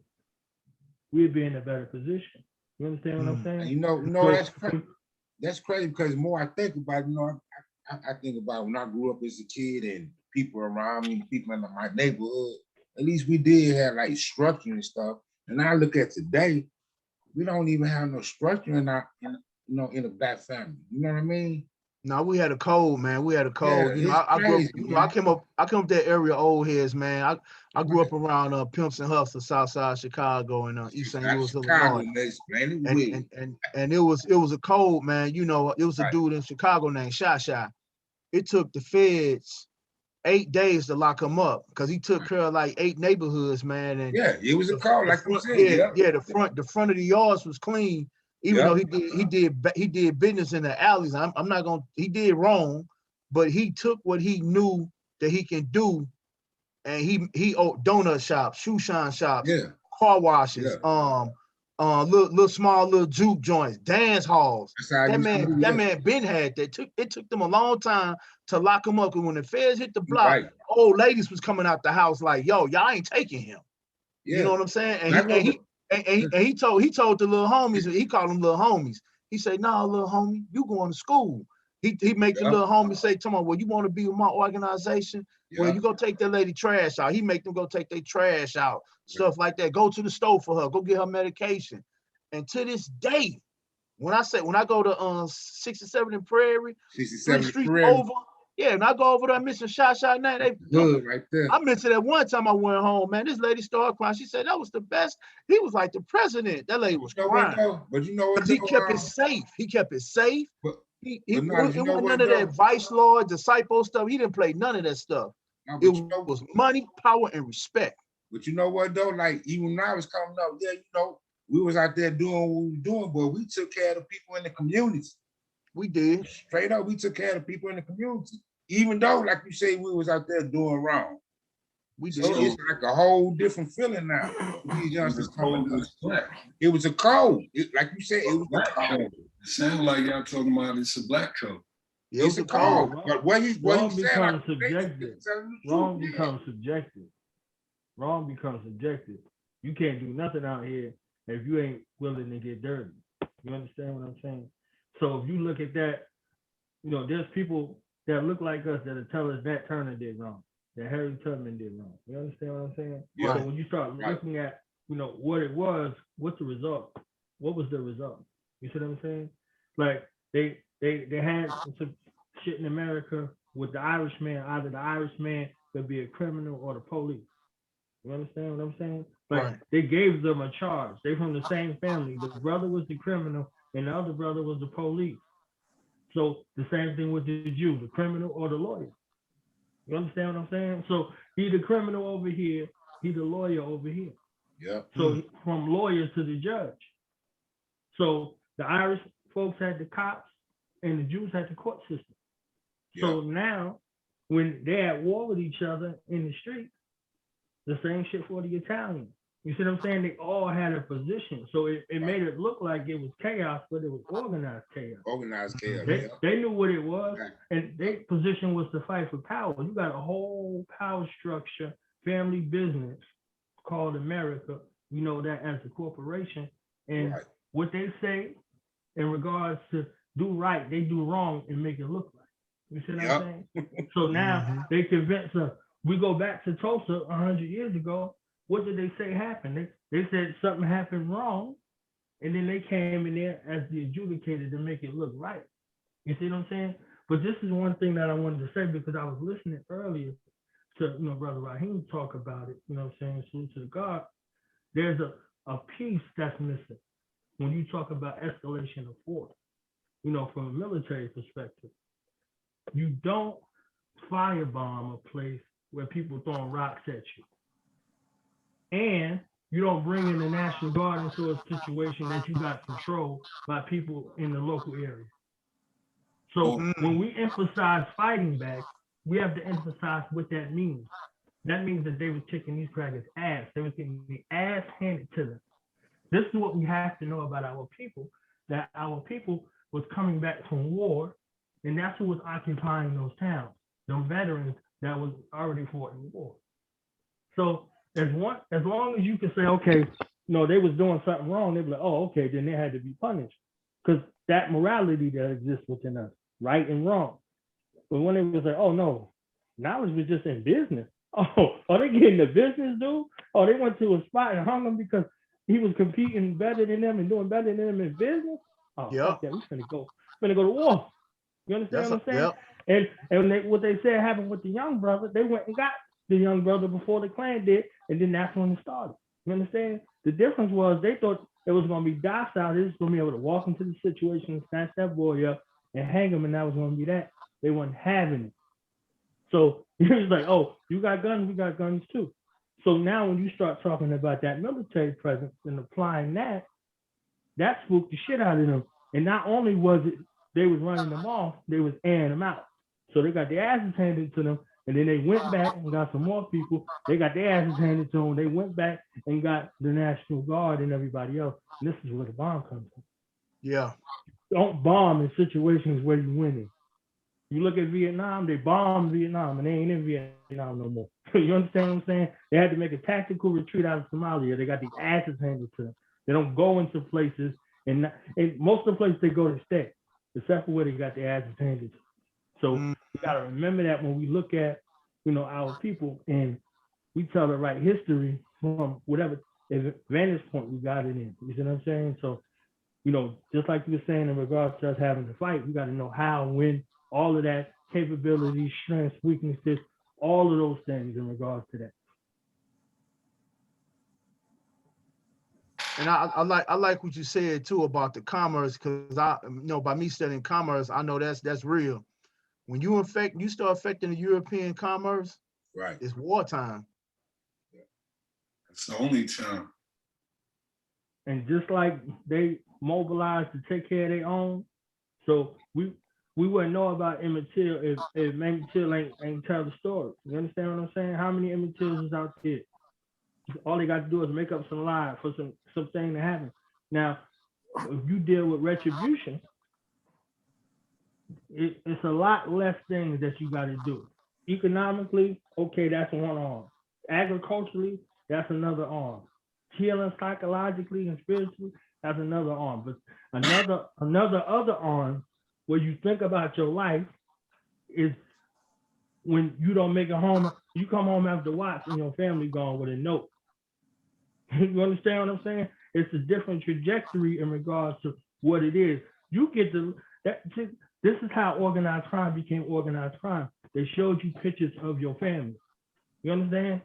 we'd be in a better position. You understand what I'm saying? You know, that's crazy. That's crazy because the more I think about it, I think about when I grew up as a kid and people around me, people in my neighborhood, at least we did have like structure and stuff. And I look at today, we don't even have no structure in a Black family. You know what I mean? No, we had a code, man. We had a code. Yeah, I came up that area old heads, man. I grew up around Pimps and Hustlers, South Side Chicago and East St. Louis, Illinois. And it was a code, man. You know, it was a dude in Chicago named Sha. It took the feds 8 days to lock him up because he took care of like 8 neighborhoods, man. And it was a call, like you said. The front of the yards was clean. Even though he did business in the alleys. I'm not gonna. He did wrong, but he took what he knew that he can do, and he owned donut shops, shoe shine shops, car washes, little small juke joints, dance halls. That man Ben had that. It took them a long time to lock him up. Because when the feds hit the block, old ladies was coming out the house like, "Yo, y'all ain't taking him." You know what I'm saying? And he told the little homies, he called them little homies. He said, "Nah, little homie, you going to school." He make the little homie say, "Come on, well, you want to be with my organization? Well, you go take that lady trash out." He make them go take their trash out, stuff like that. Go to the store for her, go get her medication. And to this day, when I go to 67 and Prairie, 3 streets over, Yeah, and I go over there missing shot now. They Good right there. I mentioned that one time I went home, man. This lady started crying. She said that was the best. He was like the president. That lady was You know what crying. though? But you know what Because he though? kept it safe. He kept it safe. But It no, you know wasn't what none of though? that vice lord, disciple stuff. He didn't play none of that stuff. No, It but you know, was money, power, and respect. but you know what though? Like even when I was coming up, yeah, you know, we was out there doing what we were doing, but we took care of the people in the community. We did. Straight up, we took care of the people in the community. Even though, like you say, we was out there doing wrong. We So did. it's like a whole different feeling now. These youngsters coming up. It was a code. Like you said, it was a code. It sounds like y'all talking about it's a black code. Yeah, It's a code. But what he Wrong said, becomes like, subjective. Wrong becomes subjective. Wrong becomes subjective. You can't do nothing out here if you ain't willing to get dirty. You understand what I'm saying? So if you look at that, you know, there's people that look like us that'll tell us that Turner did wrong, that Harry Tubman did wrong. You understand what I'm saying? Yeah. So when you start looking at, you know, what it was, what's the result? What was the result? You see what I'm saying? Like they had some shit in America with the Irishman. Either the Irishman could be a criminal or the police. You understand what I'm saying? Like they gave them a charge. They from the same family. The brother was the criminal and the other brother was the police. So the same thing with the Jew, the criminal or the lawyer. You understand what I'm saying? So he the criminal over here, he the lawyer over here. Yeah. So from lawyer to the judge. So the Irish folks had the cops and the Jews had the court system. So now when they're at war with each other in the street, the same shit for the Italians. You see what I'm saying? They all had a position. So it made it look like it was chaos, but it was organized chaos. Organized chaos. They knew what it was, and their position was to fight for power. You got a whole power structure, family business called America. You know that as a corporation. And what they say in regards to do right, they do wrong and make it look right. You see what I'm saying? So now they convince us. We go back to Tulsa 100 years ago. What did they say happened? They said something happened wrong, and then they came in there as the adjudicator to make it look right. You see what I'm saying? But this is one thing that I wanted to say because I was listening earlier to Brother Rahiem talk about it. You know what I'm saying? Salute to the God. There's a piece that's missing when you talk about escalation of force. From a military perspective, you don't firebomb a place where people throwing rocks at you. And you don't bring in the National Guard into a situation that you got controlled by people in the local area. So when we emphasize fighting back, we have to emphasize what that means. That means that they were kicking these crackers' ass. They were getting the ass handed to them. This is what we have to know about our people, that our people was coming back from war, and that's who was occupying those towns, them veterans that was already fought in war. So as long as you can say, okay, they was doing something wrong, they'd be like, oh, okay, then they had to be punished. Because that morality that exists within us, right and wrong. But when they was like, oh no, knowledge was just in business. Oh, are they getting the business dude? Oh, they went to a spot and hung him because he was competing better than them and doing better than them in business. Oh, okay, we're gonna go to war. You understand what I'm saying? And what they said happened with the young brother, they went and got the young brother before the Klan did, and then that's when it started. You understand? The difference was they thought it was going to be docile. They was going to be able to walk into the situation and snatch that boy up and hang him, and that was going to be that. They weren't having it. So it was like, oh, you got guns, we got guns too. So now when you start talking about that military presence and applying that spooked the shit out of them. And not only was it they was running them off, they was airing them out. So they got their asses handed to them. And then they went back and got some more people. They got their asses handed to them. They went back and got the National Guard and everybody else. And this is where the bomb comes from. Yeah. Don't bomb in situations where you're winning. You look at Vietnam, they bombed Vietnam and they ain't in Vietnam no more. You understand what I'm saying? They had to make a tactical retreat out of Somalia. They got the asses handed to them. They don't go into places, and most of the places they go to stay, except for where they got their asses handed to. So we gotta remember that when we look at, our people and we tell the right history from whatever vantage point we got it in. You see what I'm saying? So, just like you were saying in regards to us having to fight, we got to know how, when, all of that, capabilities, strengths, weaknesses, all of those things in regards to that. And I like what you said too about the commerce, because by me studying commerce, I know that's real. When you start affecting the European commerce, Right. it's wartime. It's the only time. And just like they mobilized to take care of their own, so we wouldn't know about Emmett Till if Emmett Till ain't tell the story. You understand what I'm saying? How many Emmett Tills is out there? All they got to do is make up some lie for something to happen. Now, if you deal with retribution, it's a lot less things that you got to do. Economically, okay, that's one arm. Agriculturally, that's another arm. Healing psychologically and spiritually, that's another arm. But another arm where you think about your life is when you don't make it home, you come home after watch and your family gone with a note. You understand what I'm saying? It's a different trajectory in regards to what it is. You get to this is how organized crime became organized crime. They showed you pictures of your family. You understand?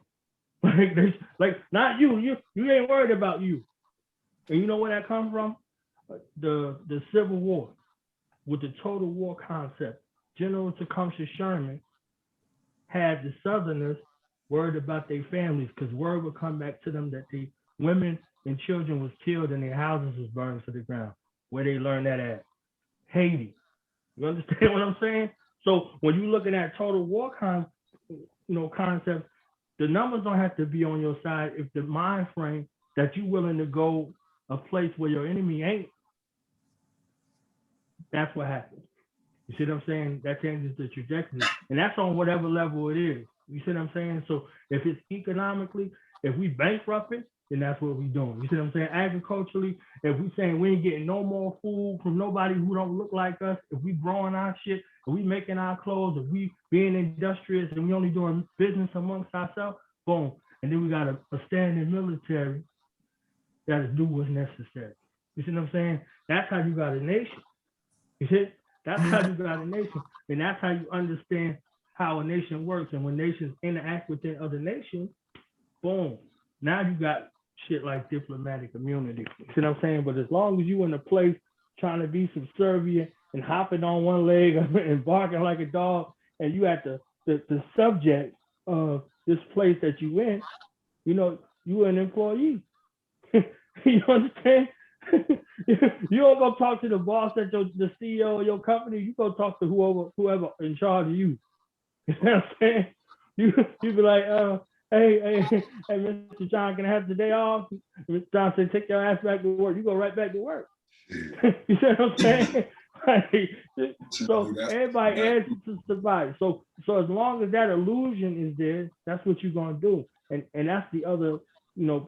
Like not you ain't worried about you. And you know where that comes from? The Civil War, with the total war concept. General Tecumseh Sherman had the Southerners worried about their families, because word would come back to them that the women and children was killed and their houses was burned to the ground. Where they learned that at? Haiti. You understand what I'm saying? So when you're looking at total war concept, the numbers don't have to be on your side if the mind frame that you're willing to go a place where your enemy ain't. That's what happens. You see what I'm saying? That changes the trajectory. And that's on whatever level it is. You see what I'm saying? So if it's economically, if we bankrupt it, then that's what we're doing. You see what I'm saying? Agriculturally, if we saying we ain't getting no more food from nobody who don't look like us, if we growing our shit, if we making our clothes, if we being industrious and we only doing business amongst ourselves, boom. And then we got a standing military that'll do what's necessary. You see what I'm saying? That's how you got a nation. You see? That's how you got a nation. And that's how you understand how a nation works. And when nations interact with their other nations, boom. Now you got shit like diplomatic immunity. You see what I'm saying? But as long as you in a place trying to be subservient and hopping on one leg and barking like a dog, and you at the subject of this place that you in, you know, you an employee. You understand? You don't go talk to the boss at the CEO of your company. You go talk to whoever in charge of you. You know what I'm saying? You be like, hey, Mr. John, can I have the day off? Mr. John said, take your ass back to work. You go right back to work. You see what I'm saying? So everybody adds to survive. So as long as that illusion is there, that's what you're gonna do. And that's the other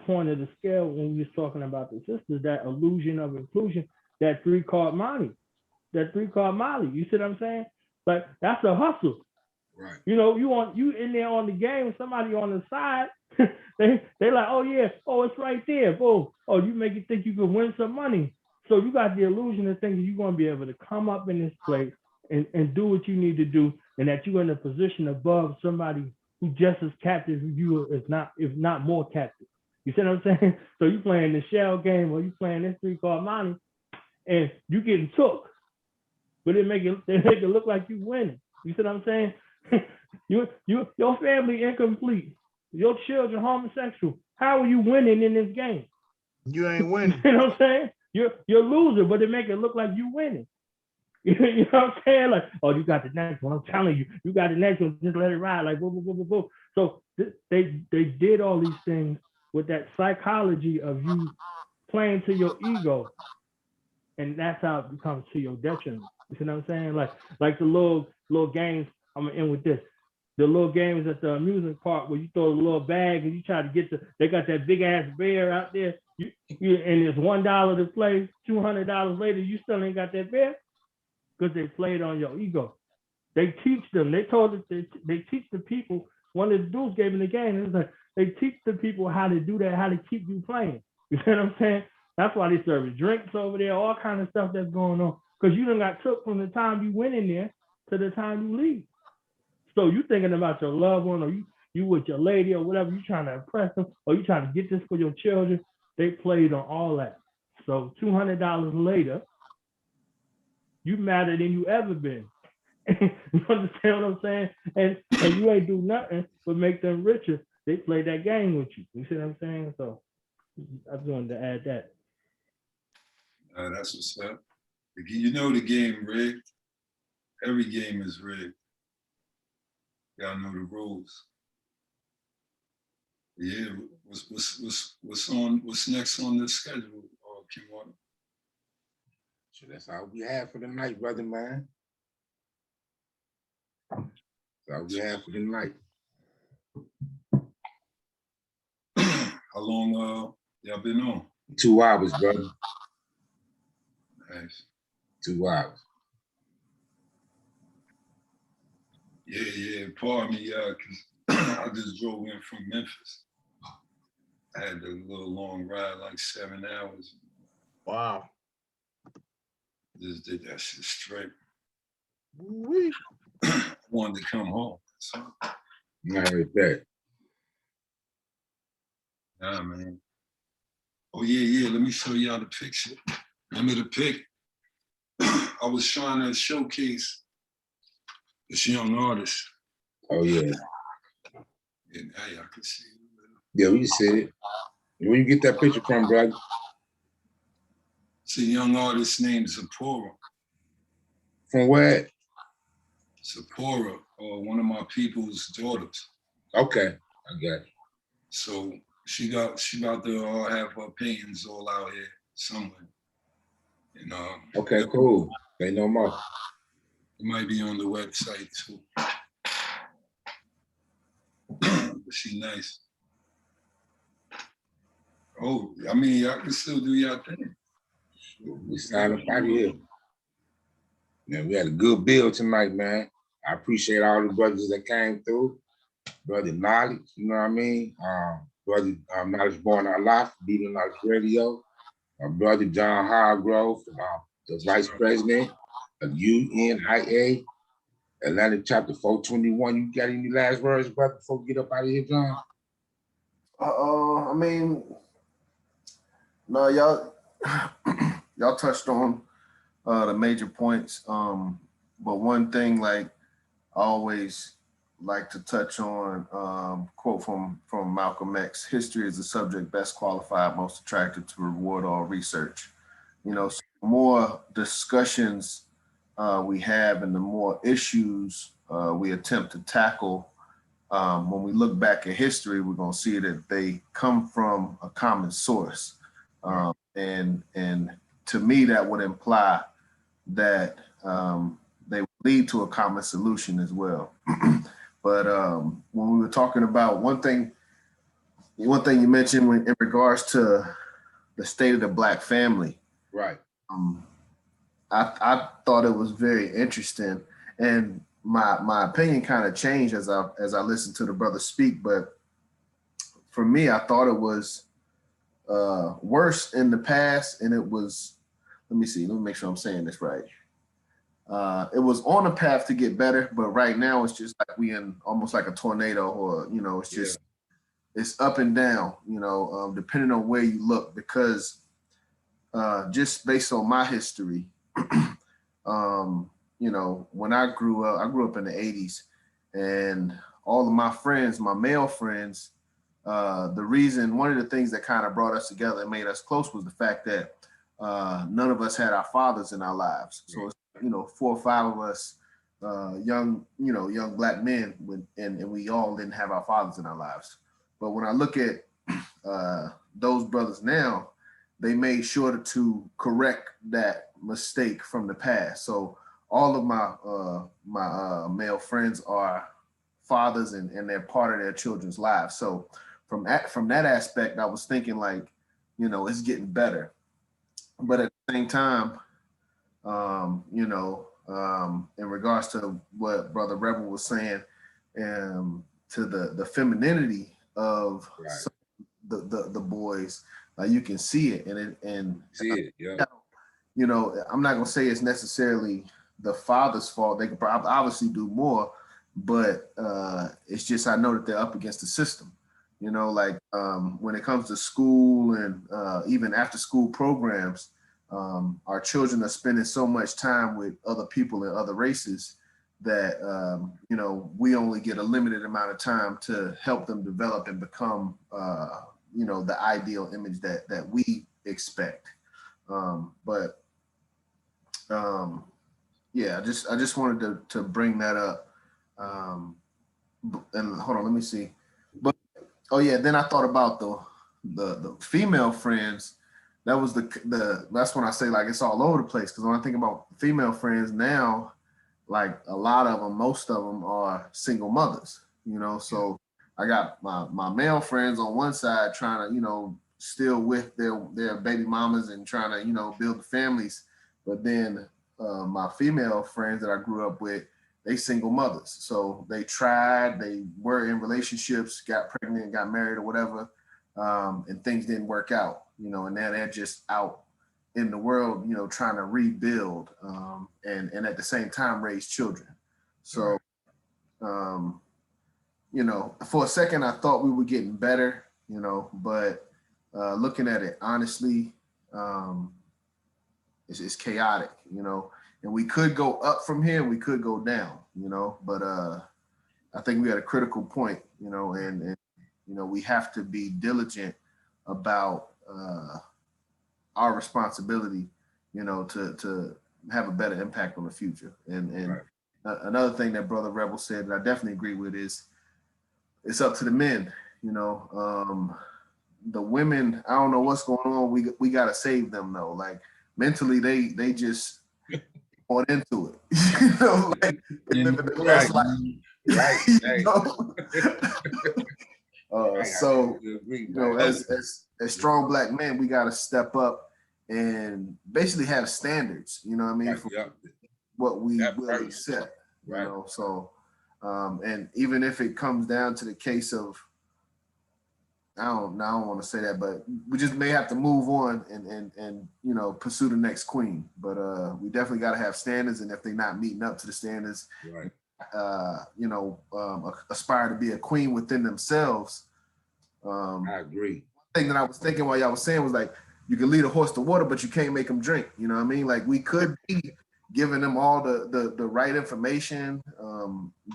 point of the scale when we was talking about the sisters, that illusion of inclusion, that three-card Molly. You see what I'm saying? Like that's a hustle. Right. You in there on the game, somebody on the side, they like, oh yeah, oh it's right there, boom. Oh, you make you think you could win some money. So you got the illusion of thinking you're gonna be able to come up in this place and do what you need to do, and that you're in a position above somebody who just as captive as you, if not more captive. You see what I'm saying? So you playing the shell game or you playing this three-card money, and you getting took, but they make it look like you winning. You see what I'm saying? Your family incomplete, your children homosexual. How are you winning in this game? You ain't winning. You know what I'm saying? You're a loser, but they make it look like you winning. You know what I'm saying? Like, oh, you got the next one. I'm telling you, you got the next one. Just let it ride. Like, boom, boom, boom, boom, boom. So they did all these things with that psychology of you playing to your ego, and that's how it becomes to your detriment. You see what I'm saying? Like the little games. I'm gonna end with this. The little games at the amusement park where you throw a little bag and you try to get they got that big ass bear out there. And it's $1 to play. $200 later, you still ain't got that bear because they played on your ego. They teach them. They told us they teach the people. One of the dudes gave in the game. It was like they teach the people how to do that, how to keep you playing. You see what I'm saying? That's why they serve drinks over there, all kind of stuff that's going on. Because you done got took from the time you went in there to the time you leave. So you thinking about your loved one, or you with your lady or whatever, you trying to impress them, or you trying to get this for your children. They played on all that. So $200 later, you madder than you ever been. You understand what I'm saying? And you ain't do nothing but make them richer. They play that game with you. You see what I'm saying? So I just wanted to add that. That's what's up. You know the game rigged. Every game is rigged. Y'all know the rules. Yeah, what's next on the schedule, Kimwana? So that's all we have for the night, brother, man. That's all we have for the night. How long y'all been on? 2 hours, brother. Nice. 2 hours. Yeah. Pardon me, because I just drove in from Memphis. I had a little long ride, like 7 hours. Wow. Just did that shit straight. Woo-wee. Wanted to come home. So, I heard that. nah, man. Oh, yeah. Let me show y'all the picture. Remember the pic? I was trying to showcase this young artist. Oh, yeah. And hey, I can see it. Yeah, we see it. Where you get that picture from, brother? It's a young artist named Zipporah. From where? Zipporah, one of my people's daughters. Okay, I got it. So she about to have her paintings all out here somewhere. And Okay, cool. Say no more. It might be on the website too. But she nice. Oh, I mean, y'all can still do y'all thing. We sign up out of here. Man, we had a good build tonight, man. I appreciate all the brothers that came through. Brother Knowledge, you know what I mean? Brother Knowledge Born Our Life, Beating Knowledge Radio. My brother John Hargrove, the Vice President of UNIA, Atlanta Chapter 421. You got any last words, brother, before we get up out of here, John? I mean, no, y'all touched on the major points. But one thing, like, I always like to touch on, quote from Malcolm X: "History is the subject best qualified, most attractive to reward all research." You know, so the more discussions we have and the more issues we attempt to tackle, when we look back at history, we're going to see that they come from a common source. And to me, that would imply that they would lead to a common solution as well. But when we were talking about one thing you mentioned in regards to the state of the Black family, right? I thought it was very interesting, and my opinion kind of changed as I listened to the brother speak. But for me, I thought it was worse in the past, and it was. Let me make sure I'm saying this right. It was on a path to get better, but right now it's just like we in almost like a tornado, or it's just it's up and down, depending on where you look, because just based on my history, when I grew up in the 80s, and all of my friends, my male friends, one of the things that kind of brought us together and made us close was the fact that none of us had our fathers in our lives. So, 4 or 5 of us, young Black men, and we all didn't have our fathers in our lives. But when I look at those brothers now, they made sure to correct that mistake from the past. So all of my male friends are fathers, and they're part of their children's lives. So from that aspect, I was thinking like, it's getting better. But at the same time, in regards to what Brother Rebel was saying, to the femininity of the boys, you can see it, and see it, yeah. I'm not gonna say it's necessarily the father's fault. They could obviously do more, but it's just I know that they're up against the system. You know, like when it comes to school and even after school programs, our children are spending so much time with other people and other races that, you know, we only get a limited amount of time to help them develop and become, you know, the ideal image that we expect. Yeah, I just wanted to bring that up. And hold on, let me see. But oh yeah, then I thought about the female friends. That was that's when I say like it's all over the place, because when I think about female friends now, like a lot of them, most of them are single mothers, you know. So I got my male friends on one side trying to, you know, still with their baby mamas and trying to, you know, build the families. But then my female friends that I grew up with, they single mothers. So they tried, they were in relationships, got pregnant, got married or whatever, and things didn't work out, you know, and now they're just out in the world, you know, trying to rebuild and at the same time raise children. So, you know, for a second I thought we were getting better, you know, but looking at it honestly, it's chaotic, you know, and we could go up from here and we could go down, you know, but I think we had a critical point, you know, and you know, we have to be diligent about our responsibility, you know, to have a better impact on the future. And right. Another thing that Brother Rebel said that I definitely agree with is it's up to the men, you know. The women, I don't know what's going on. We got to save them though. Like mentally, they just on into it. You know, like they living the best life. Right. You know? So, you know, as strong Black men, we got to step up and basically have standards, you know what I mean, for what we will accept, you know. So, and even if it comes down to the case of, I don't want to say that, but we just may have to move on and you know, pursue the next queen. But we definitely got to have standards, and if they're not meeting up to the standards, right. You know, aspire to be a queen within themselves. I agree. Thing that I was thinking while y'all was saying was like, you can lead a horse to water, but you can't make them drink. You know what I mean? Like we could be giving them all the right information,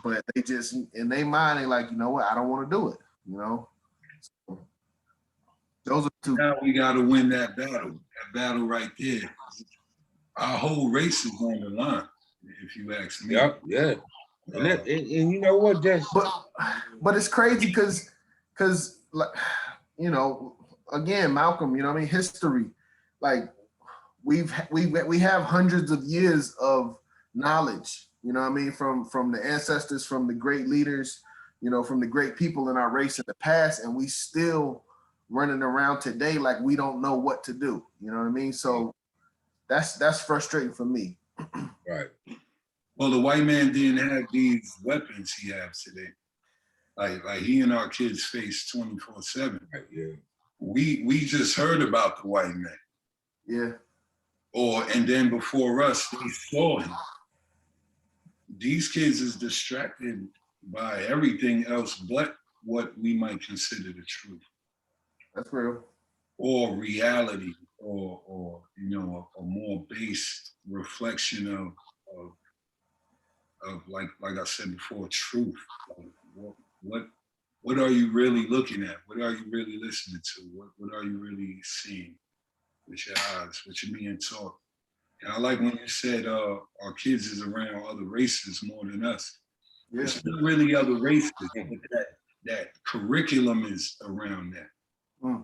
but they just in their mind they like, you know what, I don't want to do it. You know. So, those are two. Now we got to win that battle right there. Our whole race is on the line, if you ask me. Yep. Yeah. And you know what? But it's crazy because like, you know, again, Malcolm, you know what I mean, history, like we have hundreds of years of knowledge, you know what I mean, from the ancestors, from the great leaders, you know, from the great people in our race in the past, and we still running around today like we don't know what to do, you know what I mean? So that's frustrating for me. Right. Well, the white man didn't have these weapons he has today. Like he and our kids face 24/7. Right, yeah. We just heard about the white man. Yeah. And then before us, they saw him. These kids is distracted by everything else but what we might consider the truth. That's real. Or reality, or you know, a more based reflection of like I said before, truth. Like what are you really looking at? What are you really listening to? What are you really seeing with your eyes? What you're being taught? And I like when you said our kids is around other races more than us. Yeah. It's not really other races, but that curriculum is around that. Mm.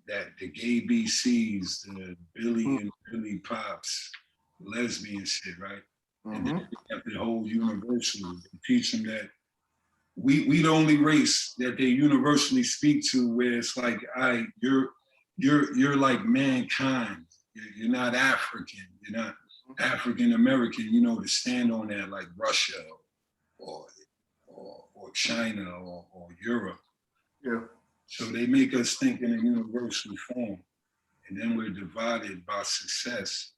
That the gay BCs, the Billy and Billy Pops, lesbian shit, right? Mm-hmm. And then they have the whole universal. They teach them that we the only race that they universally speak to, where it's like, you're like mankind. You're not African. You're not African American. You know, to stand on that like Russia or China or Europe. Yeah. So they make us think in a universal form, and then we're divided by success.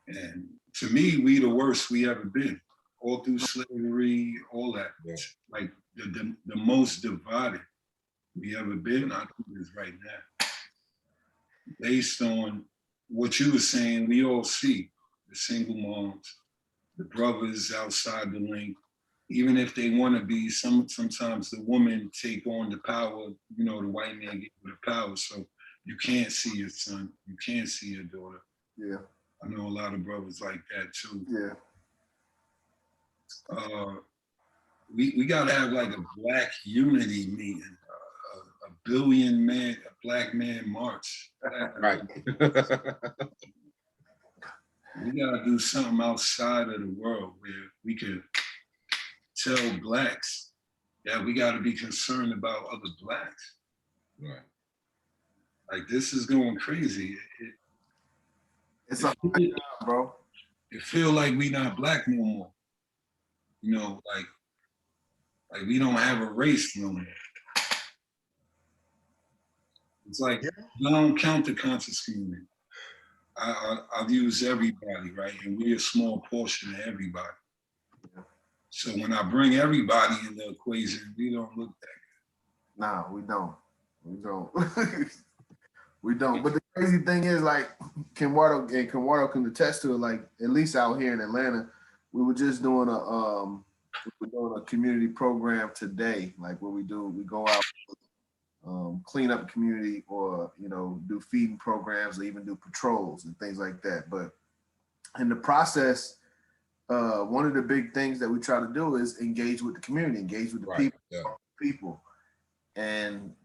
And to me, we the worst we ever been. All through slavery, all that. Yeah. Like the most divided we ever been, I think is right now. Based on what you were saying, we all see the single moms, the brothers outside the link. Even if they want to be, sometimes the woman take on the power, you know, the white man get the power. So you can't see your son, you can't see your daughter. Yeah. I know a lot of brothers like that too. Yeah. We gotta have like a black unity meeting, a billion man, a black man march. Right. We gotta do something outside of the world where we can tell blacks that we gotta be concerned about other blacks. Right. Like this is going crazy. It's a hard job, bro. It feel like we not black no more. You know, like we don't have a race no more. It's like I don't count the conscious community. I've used everybody, right? And we're a small portion of everybody. So when I bring everybody in the equation, we don't look that good. Nah, we don't. We don't. We don't. But the crazy thing is, like, Kenwardo can attest to it. Like, at least out here in Atlanta, we were just doing a community program today. Like what we do, we go out, clean up community, or do feeding programs, or even do patrols and things like that. But in the process, one of the big things that we try to do is engage with the community, engage with the people. And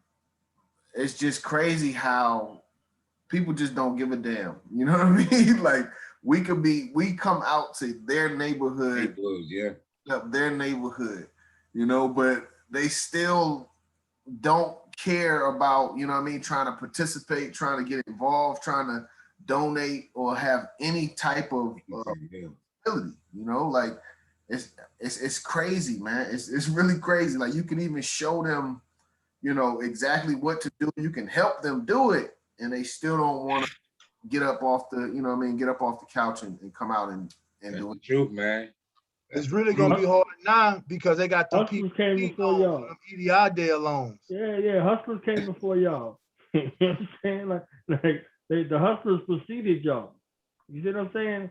it's just crazy how people just don't give a damn. You know what I mean? Like we come out to their neighborhood, their neighborhood, but they still don't care about, trying to participate, trying to get involved, trying to donate or have any type of ability, like it's crazy, man. It's really crazy. Like you can even show them, exactly what to do. You can help them do it, and they still don't want to get up off the, get up off the couch and come out and do it. Truth, man. It's really gonna be hard now because they got the people came before y'all. EDI day alone. Yeah, hustlers came before y'all. You know what I'm saying? Like the hustlers preceded y'all. You see what I'm saying?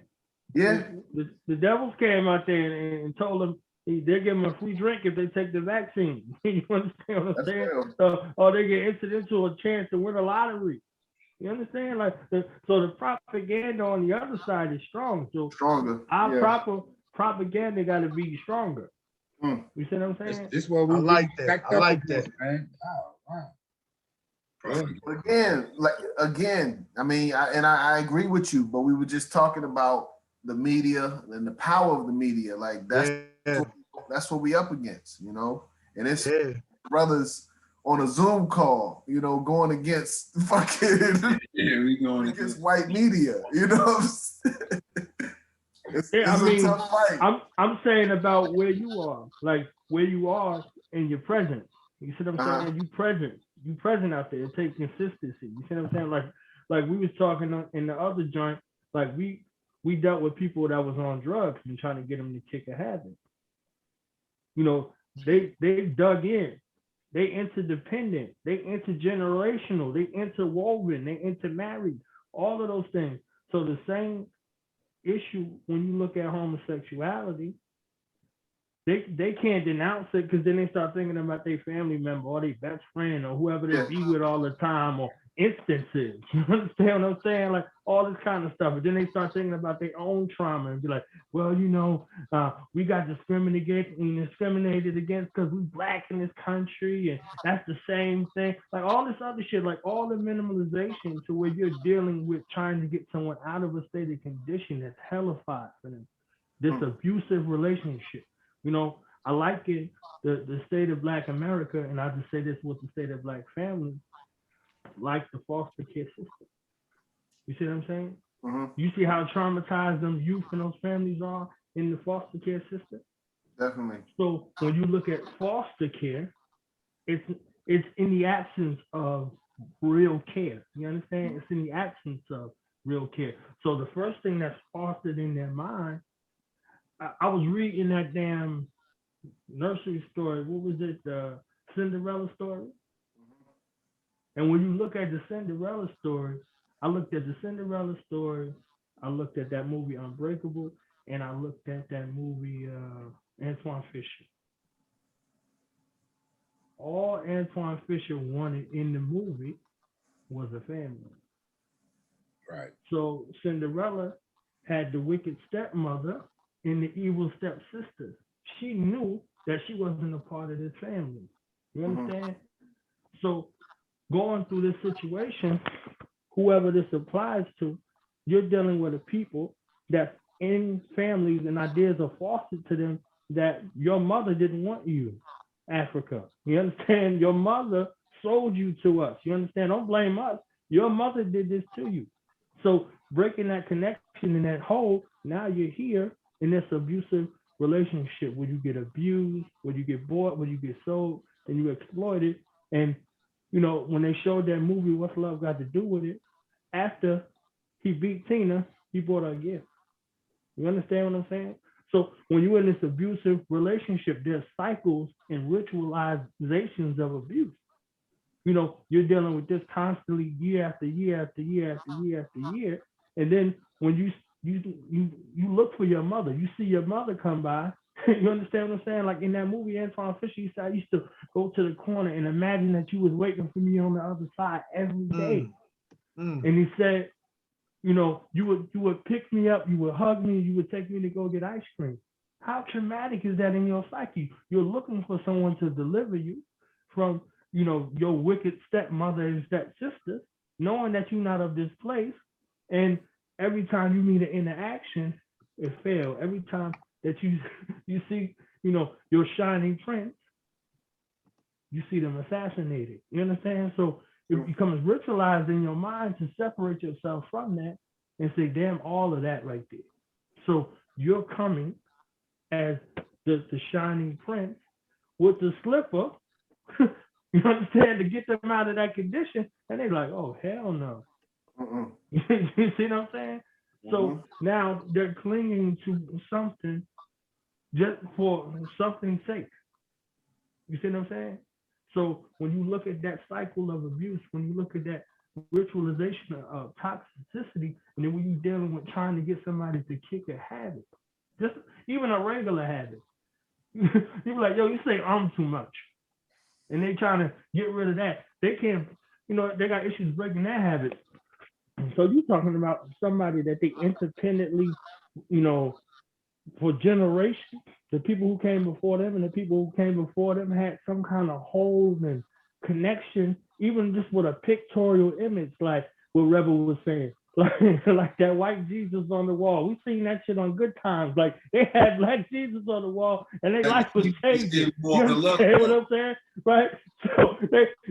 Yeah. The devils came out there and told them they're giving them a free drink if they take the vaccine. You understand what I'm saying? Or they get entered into a chance to win a lottery. You understand? So the propaganda on the other side is strong. So stronger. Our proper propaganda got to be stronger. You see what I'm saying? This what we I like that, man. Wow. Again, I mean, I agree with you, but we were just talking about the media and the power of the media. Like that's what we up against, and it's brothers on a Zoom call, going against fucking we going against white media, I'm saying about where you are, like where you are in your presence. You see what I'm saying? You present out there. It takes consistency. You see what I'm saying? Like we was talking in the other joint. Like we dealt with people that was on drugs and trying to get them to kick a habit. They dug in. They interdependent. They intergenerational. They interwoven. They intermarried. All of those things. So the same issue when you look at homosexuality, they can't denounce it because then they start thinking about their family member or their best friend or whoever they be with all the time or instances. You understand what I'm saying? Like all this kind of stuff. But then they start thinking about their own trauma and be like, well, we got discriminated against because we black in this country, and that's the same thing. Like all this other shit, like all the minimalization to where you're dealing with trying to get someone out of a state of condition that's hellified for them. This abusive relationship. I like it, the state of Black America, and I just say this with the state of Black families, like the foster care system. You see what I'm saying? Mm-hmm. You see how traumatized them youth and those families are in the foster care system? Definitely. So when you look at foster care, it's in the absence of real care. You understand? It's in the absence of real care. So the first thing that's fostered in their mind, I was reading that damn nursery story. What was it? The Cinderella story. And when you look at the Cinderella story, I looked at the Cinderella story, I looked at that movie Unbreakable, and I looked at that movie Antoine Fisher. All Antoine Fisher wanted in the movie was a family. Right. So Cinderella had the wicked stepmother and the evil stepsister. She knew that she wasn't a part of this family. You understand? So going through this situation, whoever this applies to, you're dealing with a people that in families and ideas are fostered to them that your mother didn't want you, Africa. You understand? Your mother sold you to us. You understand? Don't blame us. Your mother did this to you. So breaking that connection and that hole, now you're here in this abusive relationship where you get abused, where you get bought, where you get sold, and you exploited. And you know, when they showed that movie, What's Love Got to Do with It? After he beat Tina, he bought her a gift. You understand what I'm saying? So when you're in this abusive relationship, there's cycles and ritualizations of abuse. You know, you're dealing with this constantly year after year after year after year after year. And then when you look for your mother, you see your mother come by. You understand what I'm saying? Like in that movie, Antoine Fisher, he said, I used to go to the corner and imagine that you was waiting for me on the other side every day. And he said, you know, you would pick me up, you would hug me, you would take me to go get ice cream. How traumatic is that in your psyche? You're looking for someone to deliver you from, you know, your wicked stepmother and stepsister, knowing that you're not of this place. And every time you meet an interaction, it failed. Every time that you see, you know, your shining prince, you see them assassinated. You understand? So it becomes ritualized in your mind to separate yourself from that and say, damn, all of that right there. So you're coming as the shining prince with the slipper, you understand, to get them out of that condition. And they're like, oh, hell no. You see what I'm saying? So now they're clinging to something just for something's sake. You see what I'm saying? So when you look at that cycle of abuse, when you look at that ritualization of toxicity, and then when you're dealing with trying to get somebody to kick a habit, just even a regular habit, you're like, yo, you say I'm too much. And they trying to get rid of that. They can't, you know, they got issues breaking that habit. So you're talking about somebody that they independently, you know, for generations, the people who came before them and the people who came before them had some kind of hold and connection, even just with a pictorial image, like what Rebel was saying, like that white Jesus on the wall. We seen that shit on Good Times. Like they had black Jesus on the wall and their life was changing. You understand what I'm saying? Right? So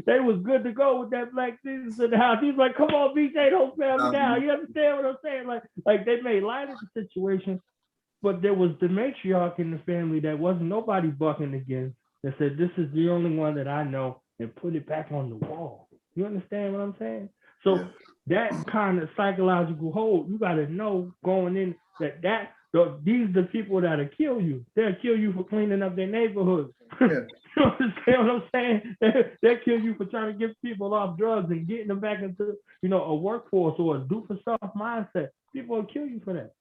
they was good to go with that black Jesus in the house. He's like, come on, BJ, don't fail me down. You understand what I'm saying? Like they made light of the situation. But there was the matriarch in the family that wasn't nobody bucking against, that said, this is the only one that I know, and put it back on the wall. You understand what I'm saying? So that kind of psychological hold, you got to know going in that these are the people that'll kill you. They'll kill you for cleaning up their neighborhoods. You understand what I'm saying? They'll kill you for trying to get people off drugs and getting them back into, you know, a workforce or a do-for-self mindset. People will kill you for that.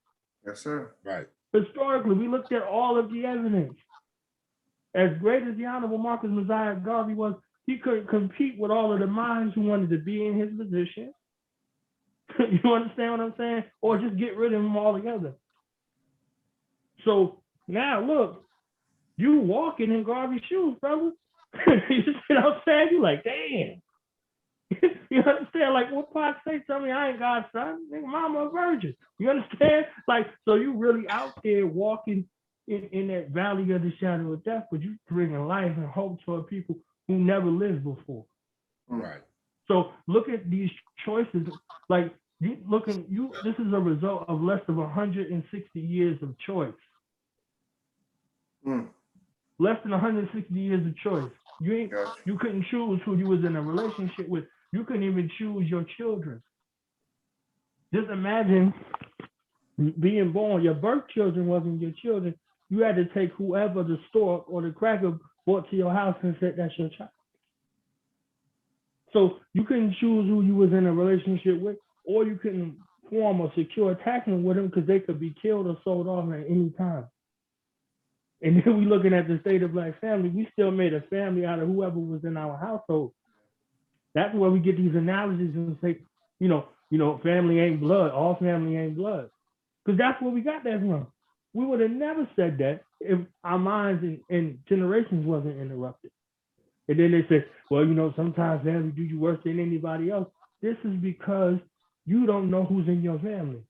Yes, sir. Right. Historically, we looked at all of the evidence. As great as the Honorable Marcus Mosiah Garvey was, he couldn't compete with all of the minds who wanted to be in his position. You understand what I'm saying? Or just get rid of them altogether. So now look, you walking in Garvey's shoes, brother. You see what I'm saying? You like, damn. You understand? Like what Pac say, tell me I ain't God's son. Nigga, mama a virgin. You understand? Like, so you really out there walking in that valley of the shadow of death, but you bringing life and hope to a people who never lived before. Right. So look at these choices. Like this is a result of less than 160 years of choice. Less than 160 years of choice. You couldn't choose who you was in a relationship with. You couldn't even choose your children. Just imagine being born. Your birth children wasn't your children. You had to take whoever the stork or the cracker brought to your house and said that's your child. So you couldn't choose who you was in a relationship with, or you couldn't form a secure attachment with them because they could be killed or sold off at any time. And then we looking at the state of Black family, we still made a family out of whoever was in our household. That's where we get these analogies and say, family ain't blood, all family ain't blood. Because that's where we got that from. We would have never said that if our minds and generations wasn't interrupted. And then they say, well, sometimes family do you worse than anybody else. This is because you don't know who's in your family.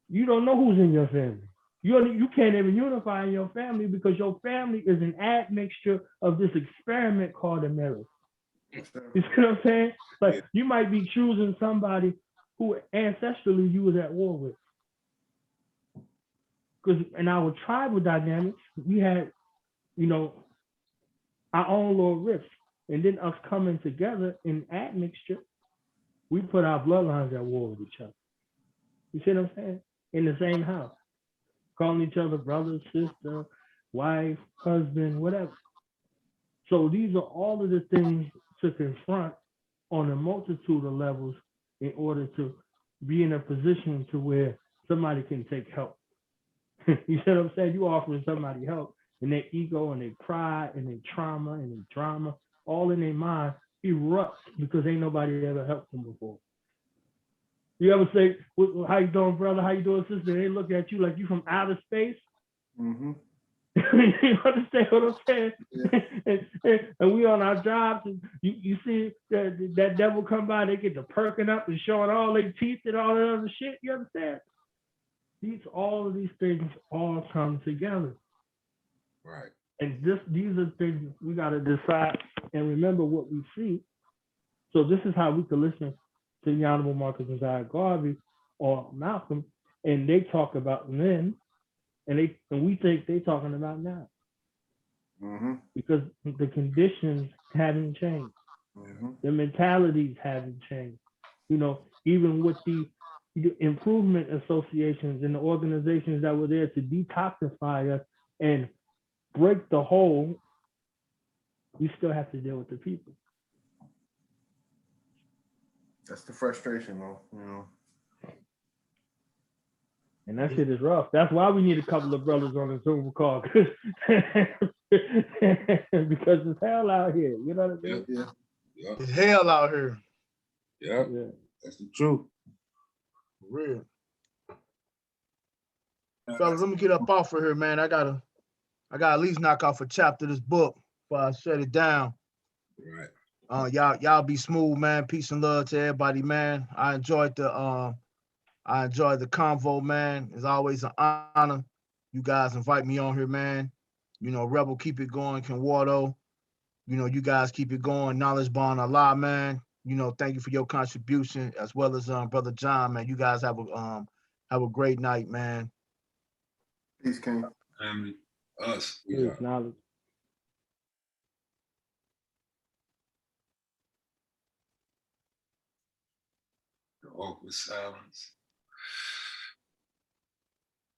You don't know who's in your family. You can't even unify in your family because your family is an admixture of this experiment called a marriage. You see what I'm saying? Like you might be choosing somebody who ancestrally you was at war with. Because in our tribal dynamics, we had, our own little rifts. And then us coming together in admixture, we put our bloodlines at war with each other. You see what I'm saying? In the same house. Calling each other brother, sister, wife, husband, whatever. So these are all of the things to confront on a multitude of levels in order to be in a position to where somebody can take help. You see what I'm saying? You offering somebody help and their ego and their pride and their trauma and their drama, all in their mind erupts because ain't nobody ever helped them before. You ever say, how you doing, brother? How you doing, sister? They look at you like you from outer space. Mm-hmm. You understand what I'm saying? Yeah. and we on our jobs, and you see that devil come by, they get to perking up and showing all their teeth and all that other shit. You understand? All of these things all come together. Right. And these are things we got to decide and remember what we see. So this is how we can listen to the Honorable Marcus Messiah Garvey or Malcolm, and they talk about then, and we think they're talking about now. Mm-hmm. Because the conditions haven't changed. Mm-hmm. The mentalities haven't changed. Even with the improvement associations and the organizations that were there to detoxify us and break the hole, we still have to deal with the people. That's the frustration, though. And that shit is rough. That's why we need a couple of brothers on the Zoom call. Because it's hell out here. You know what I mean? Yeah. It's hell out here. Yeah. That's the truth. For real. Fellas, let me get up off of here, man. I gotta at least knock off a chapter of this book before I shut it down. Right. Y'all be smooth, man. Peace and love to everybody, man. I enjoyed the convo, man. It's always an honor. You guys invite me on here, man. Rebel, keep it going. Kenwardo, you guys keep it going. Knowledge Bond Allah, man. Thank you for your contribution, as well as Brother John, man. You guys have a great night, man. Peace, King. Family, us. Peace, knowledge. The awkward silence.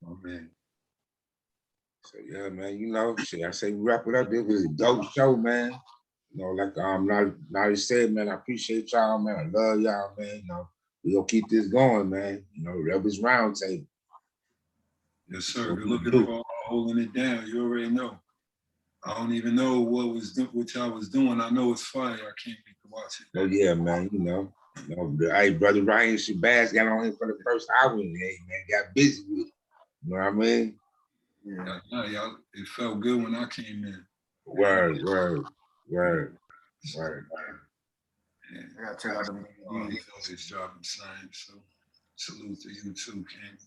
Oh man. So yeah, man, shit, I say we wrap it up. It was a dope show, man. Like Nolly said, man, I appreciate y'all, man. I love y'all, man. We gonna keep this going, man. Rebalz Roundtable. Yes, sir. We're looking for holding it down. You already know. I don't even know what y'all was doing. I know it's fire. I can't wait to watch it. Oh yeah, man. Hey, brother Raheem Shabazz got on here for the first hour and got busy with it. You know what I mean? Yeah. Y'all, it felt good when I came in. Word. Yeah. I gotta check out the He's always dropping signs, so salute to you too, King.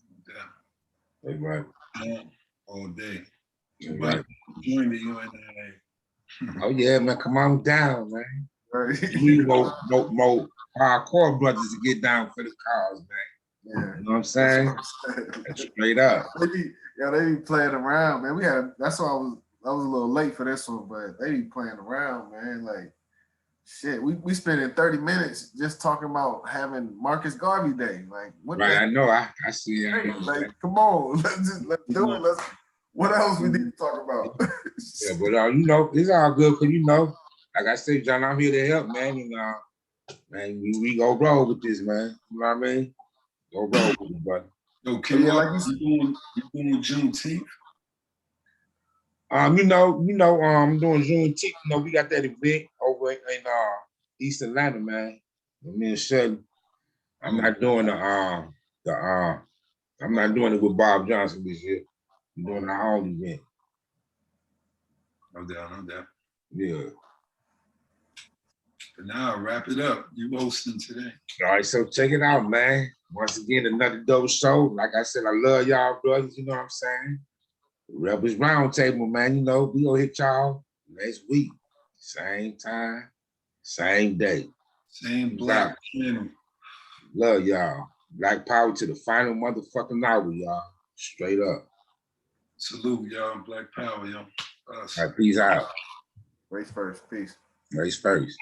Hey, right. All day. Right. Join me on that. Oh yeah, man. Come on down, man. Right. We need more hardcore brothers to get down for the cause, man. Yeah. You know what I'm saying? Straight up. They be playing around, man. That's why I was a little late for this one, but they be playing around, man. Like shit, we spending 30 minutes just talking about having Marcus Garvey Day. Like, what Right, the I know. I see it. like, come on, let's do it. What else we need to talk about? Yeah, but you know, it's all good because you know, like I said, John, I'm here to help, man. And man, we go roll with this, man. You know what I mean? Go roll with it, brother. Yo, K, like you doing Juneteenth? You know, I'm doing Juneteenth. You know, we got that event over in East Atlanta, man. Me and Sheldon. I'm not doing I'm not doing it with Bob Johnson this year. I'm doing our own event. No doubt. Yeah. But now I'll wrap it up. You hosting today. All right, so check it out, man. Once again, another dope show. Like I said, I love y'all, brothers. You know what I'm saying? Rebalz Roundtable, man. You know, we gonna hit y'all next week. Same time, same day. Same black channel. Love y'all. Black power to the final motherfucking hour, y'all. Straight up. Salute, y'all. Black power, y'all. All right, peace out. Race first. Peace. Race first.